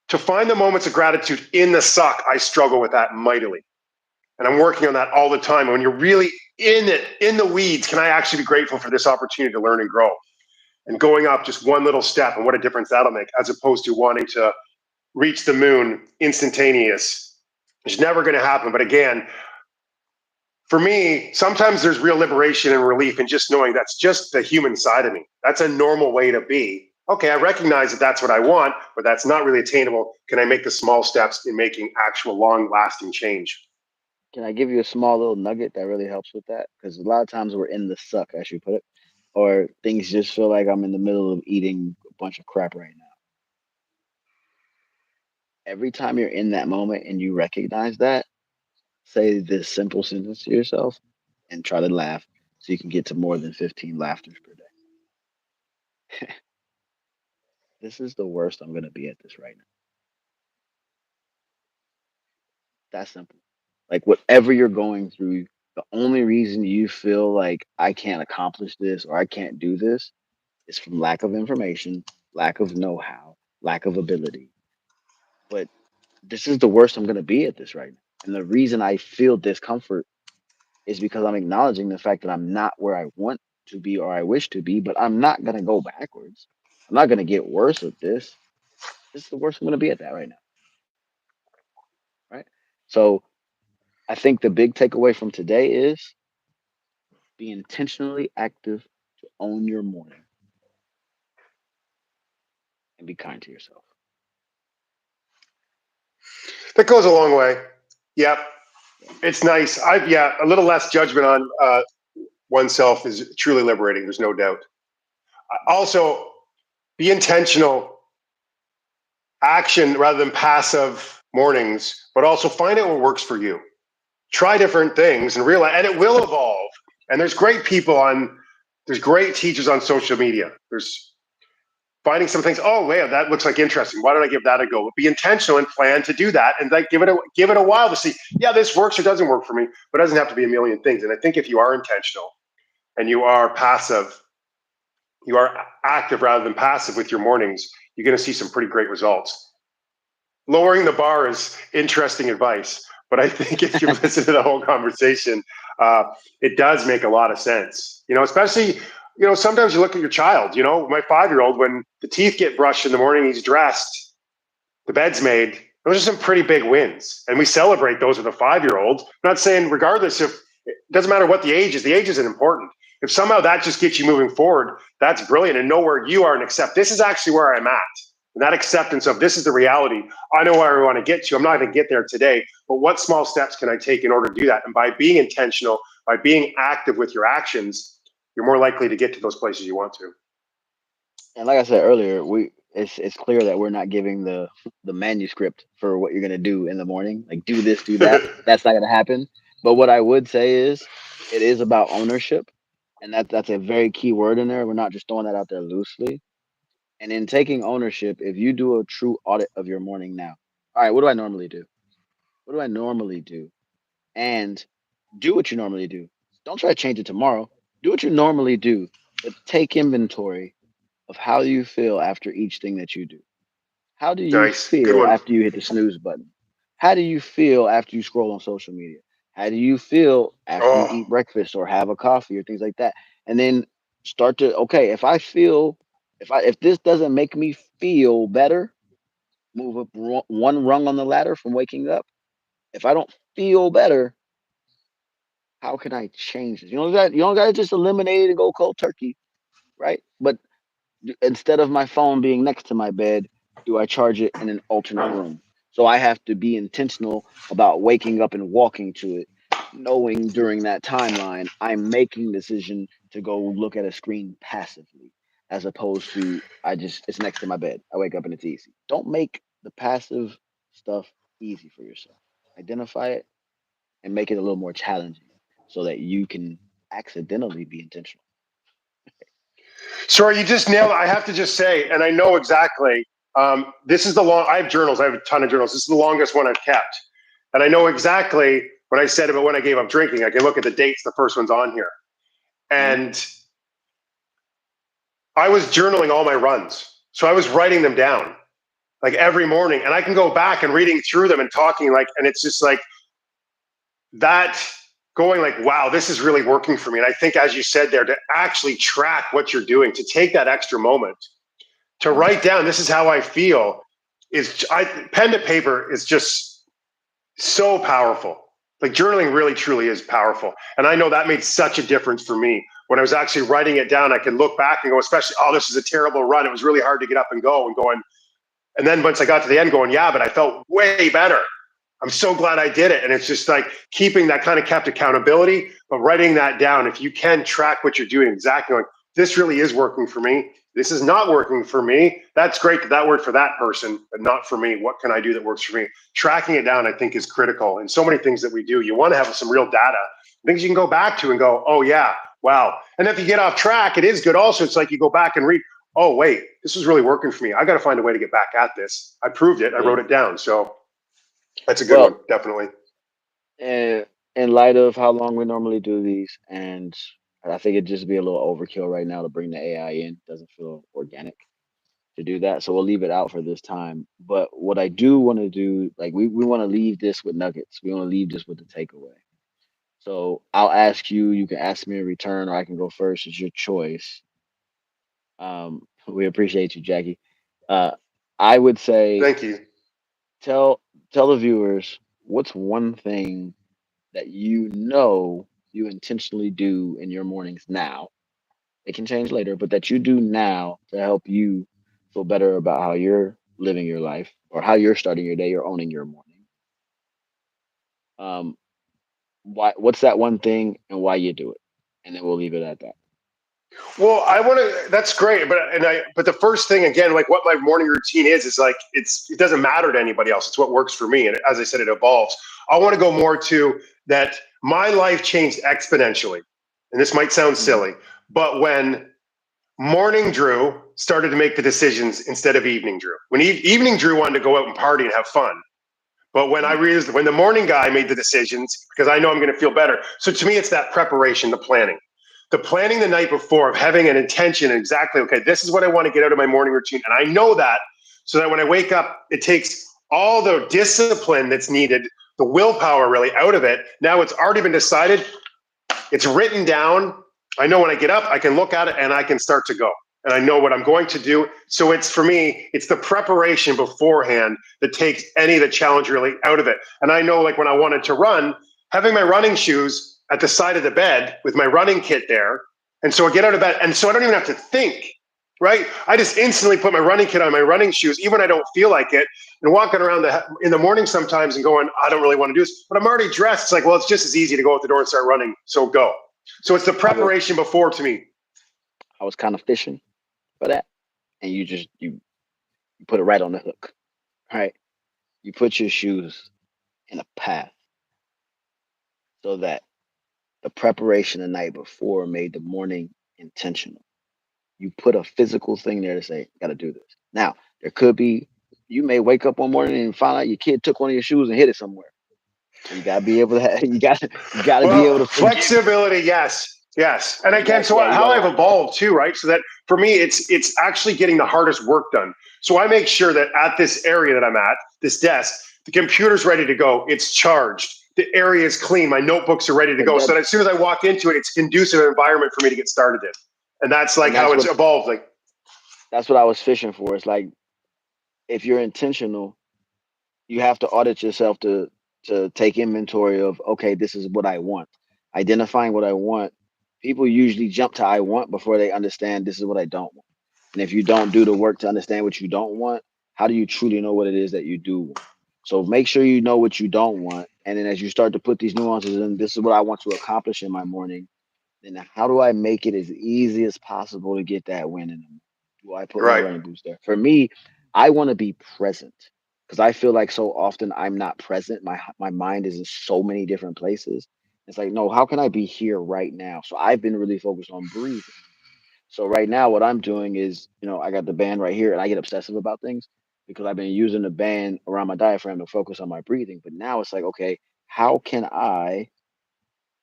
To find the moments of gratitude in the suck, I struggle with that mightily. And I'm working on that all the time. When you're really in it, in the weeds, can I actually be grateful for this opportunity to learn and grow? And going up just one little step and what a difference that'll make, as opposed to wanting to reach the moon instantaneous. It's never going to happen. But again, for me, sometimes there's real liberation and relief in just knowing that's just the human side of me. That's a normal way to be. Okay, I recognize that that's what I want, but that's not really attainable. Can I make the small steps in making actual long-lasting change? Can I give you a small little nugget that really helps with that? Because a lot of times we're in the suck, as you put it, or things just feel like I'm in the middle of eating a bunch of crap right now. Every time you're in that moment and you recognize that, say this simple sentence to yourself and try to laugh so you can get to more than 15 laughters per day. This is the worst I'm going to be at this right now. That's simple. Like, whatever you're going through, the only reason you feel like I can't accomplish this or I can't do this is from lack of information, lack of know how, lack of ability. But this is the worst I'm going to be at this right now. And the reason I feel discomfort is because I'm acknowledging the fact that I'm not where I want to be or I wish to be, but I'm not going to go backwards. I'm not going to get worse with this. This is the worst I'm going to be at that right now. Right. So I think the big takeaway from today is be intentionally active to own your morning and be kind to yourself. That goes a long way. Yep. Yeah. It's nice. A little less judgment on oneself is truly liberating. There's no doubt. Also, be intentional action rather than passive mornings, but also find out what works for you. Try different things and realize, and it will evolve. And there's great teachers on social media. There's finding some things. Oh, yeah, that looks like interesting. Why don't I give that a go? But be intentional and plan to do that, and like give it a while to see. Yeah, this works or doesn't work for me, but it doesn't have to be a million things. And I think if you are intentional and you are passive, you are active rather than passive with your mornings, you're going to see some pretty great results. Lowering the bar is interesting advice, but I think if you listen to the whole conversation, it does make a lot of sense. Especially, sometimes you look at your child. My 5-year-old, when the teeth get brushed in the morning, he's dressed, the bed's made. Those are some pretty big wins, and we celebrate those with a 5-year-old. I'm not saying regardless if it doesn't matter what the age is. The age isn't important. If somehow that just gets you moving forward, that's brilliant. And know where you are and accept this is actually where I'm at. And that acceptance of this is the reality. I know where I want to get to. I'm not going to get there today, but what small steps can I take in order to do that? And by being intentional, by being active with your actions, you're more likely to get to those places you want to. And like I said earlier, it's clear that we're not giving the manuscript for what you're gonna do in the morning. Like, do this, do that. That's not gonna happen. But what I would say is it is about ownership. And that's a very key word in there. We're not just throwing that out there loosely. And in taking ownership, if you do a true audit of your morning now, all right, what do I normally do? What do I normally do? And do what you normally do. Don't try to change it tomorrow. Do what you normally do, but take inventory of how you feel after each thing that you do. How do you Nice. Good feel one. after you hit the snooze button? How do you feel after you scroll on social media? How do you feel after you Oh, eat breakfast or have a coffee or things like that? And then start to, okay, if this doesn't make me feel better, move up one rung on the ladder from waking up. If I don't feel better, how can I change this? You don't got to just eliminate it and go cold turkey, right? But instead of my phone being next to my bed, do I charge it in an alternate room? So I have to be intentional about waking up and walking to it, knowing during that timeline I'm making the decision to go look at a screen passively, as opposed to it's next to my bed. I wake up and it's easy. Don't make the passive stuff easy for yourself. Identify it and make it a little more challenging so that you can accidentally be intentional. sorry, you just nailed it. I have to just say, and I know exactly. This is the long. I have journals. I have a ton of journals. This is the longest one I've kept, and I know exactly what I said about when I gave up drinking. I can look at the dates. The first one's on here, and I was journaling all my runs, so I was writing them down like every morning, and I can go back and reading through them and talking like, and it's just like that going like, wow, this is really working for me. And I think, as you said there, to actually track what you're doing, to take that extra moment to write down, this is how I feel, pen to paper is just so powerful. Like journaling really truly is powerful. And I know that made such a difference for me. When I was actually writing it down, I could look back and go, especially, oh, this is a terrible run. It was really hard to get up and go and going. And then once I got to the end going, yeah, but I felt way better. I'm so glad I did it. And it's just like keeping that kind of kept accountability, but writing that down. If you can track what you're doing exactly, like this really is working for me. This is not working for me. That's great that that worked for that person, but not for me. What can I do that works for me? Tracking it down, I think, is critical. And so many things that we do, you want to have some real data, things you can go back to and go, oh yeah, wow. And if you get off track, it is good. Also, it's like you go back and read, oh wait, this is really working for me. I got to find a way to get back at this. I proved it. I wrote it down. So that's a good one, Well, definitely. in light of how long we normally do these, and I think it'd just be a little overkill right now to bring the AI in. Doesn't feel organic to do that. So we'll leave it out for this time. But what I do want to do, like we want to leave this with nuggets. We want to leave this with the takeaway. So I'll ask you, you can ask me in return, or I can go first. It's your choice. We appreciate you, Jackie. Uh, I would say Thank you. tell tell the viewers what's one thing that you know you intentionally do in your mornings now. It can change later, but that you do now to help you feel better about how you're living your life or how you're starting your day or owning your morning. Um, what's that one thing and why you do it? And then we'll leave it at that. Well, I want to. That's great, but the first thing again, like what my morning routine is like it doesn't matter to anybody else. It's what works for me, and as I said, it evolves. I want to go more to that. My life changed exponentially, and this might sound Mhm. silly, but when morning Drew started to make the decisions instead of evening Drew, when evening Drew wanted to go out and party and have fun, but when I Mhm. realized when the morning guy made the decisions, because I know I'm going to feel better. So to me, it's that preparation, the planning the night before of having an intention exactly, okay, this is what I want to get out of my morning routine. And I know that so that when I wake up, it takes all the discipline that's needed, the willpower really out of it. Now it's already been decided. It's written down. I know when I get up, I can look at it and I can start to go. And I know what I'm going to do. So it's for me, it's the preparation beforehand that takes any of the challenge really out of it. And I know like when I wanted to run, having my running shoes at the side of the bed with my running kit there. And so I get out of bed. And so I don't even have to think, right? I just instantly put my running kit on, my running shoes, even when I don't feel like it, and walking around in the morning sometimes and going, I don't really want to do this, but I'm already dressed. It's like, well, it's just as easy to go out the door and start running. So go. So it's the I was preparation before to me. I was kind of fishing for that, and you put it right on the hook. Right? You put your shoes in a path so that the preparation the night before made the morning intentional. You put a physical thing there to say, got to do this. Now, there could be, you may wake up one morning and find out your kid took one of your shoes and hit it somewhere. So you gotta be able to have, you gotta be able Well, to forgive. flexibility, yes. Yes. And You again, got, so yeah, you how gotta. I've evolved too, right? So that for me, it's actually getting the hardest work done. So I make sure that at this area that I'm at, this desk, the computer's ready to go. It's charged. The area is clean. My notebooks are ready to But go. that, So that as soon as I walk into it, it's a conducive environment for me to get started in. And that's like and how it's evolved. Like, that's what I was fishing for. It's like if you're intentional, you have to audit yourself to take inventory of, okay, this is what I want. Identifying what I want. People usually jump to I want before they understand this is what I don't want. And if you don't do the work to understand what you don't want, how do you truly know what it is that you do want? So make sure you know what you don't want. And then as you start to put these nuances in, this is what I want to accomplish in my morning. Then how do I make it as easy as possible to get that win in the morning? Do I put my right, running boots there? For me, I want to be present because I feel like so often I'm not present. My mind is in so many different places. It's like, no, how can I be here right now? So I've been really focused on breathing. So right now, what I'm doing is, I got the band right here, and I get obsessive about things because I've been using the band around my diaphragm to focus on my breathing. But now it's like, okay, how can I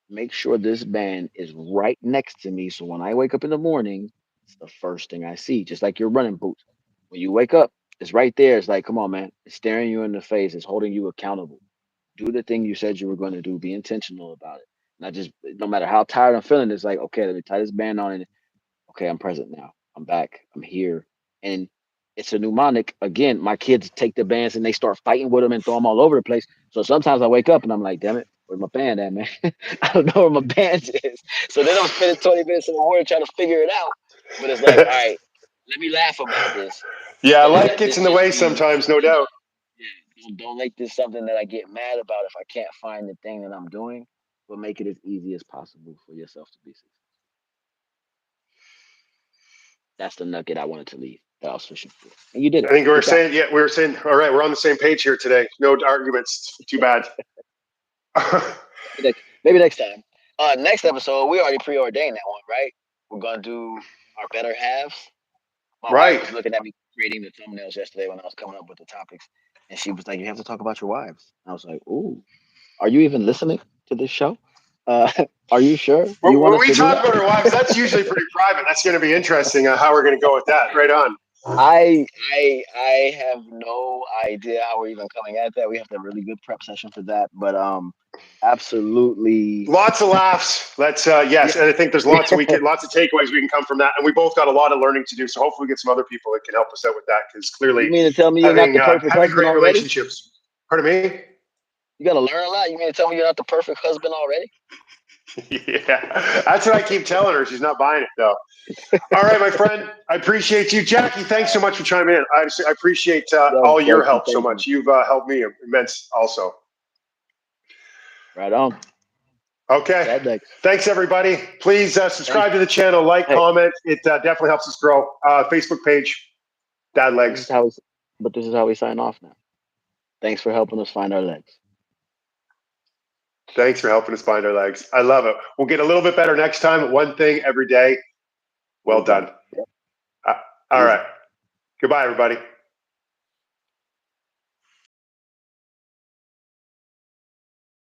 make sure this band is right next to me so when I wake up in the morning, it's the first thing I see, just like your running boots. When you wake up, it's right there. It's like, come on, man. It's staring you in the face. It's holding you accountable. Do the thing you said you were going to do. Be intentional about it. Not just, no matter how tired I'm feeling, it's like, okay, let me tie this band on, and okay, I'm present now. I'm back. I'm here. And it's a mnemonic. Again, my kids take the bands and they start fighting with them and throw them all over the place. So sometimes I wake up and I'm like, damn it, where's my band at, man? I don't know where my band is. So then I'm spending 20 minutes in the morning trying to figure it out. But it's like, all right, let me laugh about this. Yeah, Don't life let gets this in the just way be, sometimes, no doubt. don't make this something that I get mad about if I can't find the thing that I'm doing, but make it as easy as possible for yourself to be successful. That's the nugget I wanted to leave that I was fishing for. And you did I it. think Good job. we were saying, all right, we're on the same page here today. No arguments. Too bad. Maybe next time. Next episode, we already preordained that one, right? We're gonna do our better halves. My wife Right. was looking at me creating the thumbnails yesterday when I was coming up with the topics, and she was like, "You have to talk about your wives." I was like, "Ooh, are you even listening to this show? Uh, are you sure you want When us we to do talk that?" about our wives, that's usually pretty private. That's going to be interesting how we're going to go with that. Right on. I have no idea how we're even coming at that. We have to have a really good prep session for that, but absolutely, Lots of laughs. Let's yeah. yes, and I think there's lots of takeaways we can come from that, and we both got a lot of learning to do. So hopefully, we get some other people that can help us out with that because clearly, You mean to tell me you're not having the perfect having husband great already? relationships. Pardon me. You got to learn a lot. You mean to tell me you're not the perfect husband already? Yeah, that's what I keep telling her. She's not buying it though. All right, my friend. I appreciate you, Jackie. Thanks so much for chiming in. I appreciate Yo, all your thank you, help so thank you. much. You've helped me immense also. Right on. Okay. DadLegs. Thanks, everybody. Please Thank. subscribe to the channel, like, Hey, comment. It definitely helps us grow. Facebook page, this is DadLegs. how we. But this is how we sign off now. Thanks for helping us find our legs. Thanks for helping us find our legs. I love it. We'll get a little bit better next time. One thing every day. Well Little better. done. Yep. Uh, all Easy. right. Goodbye, everybody.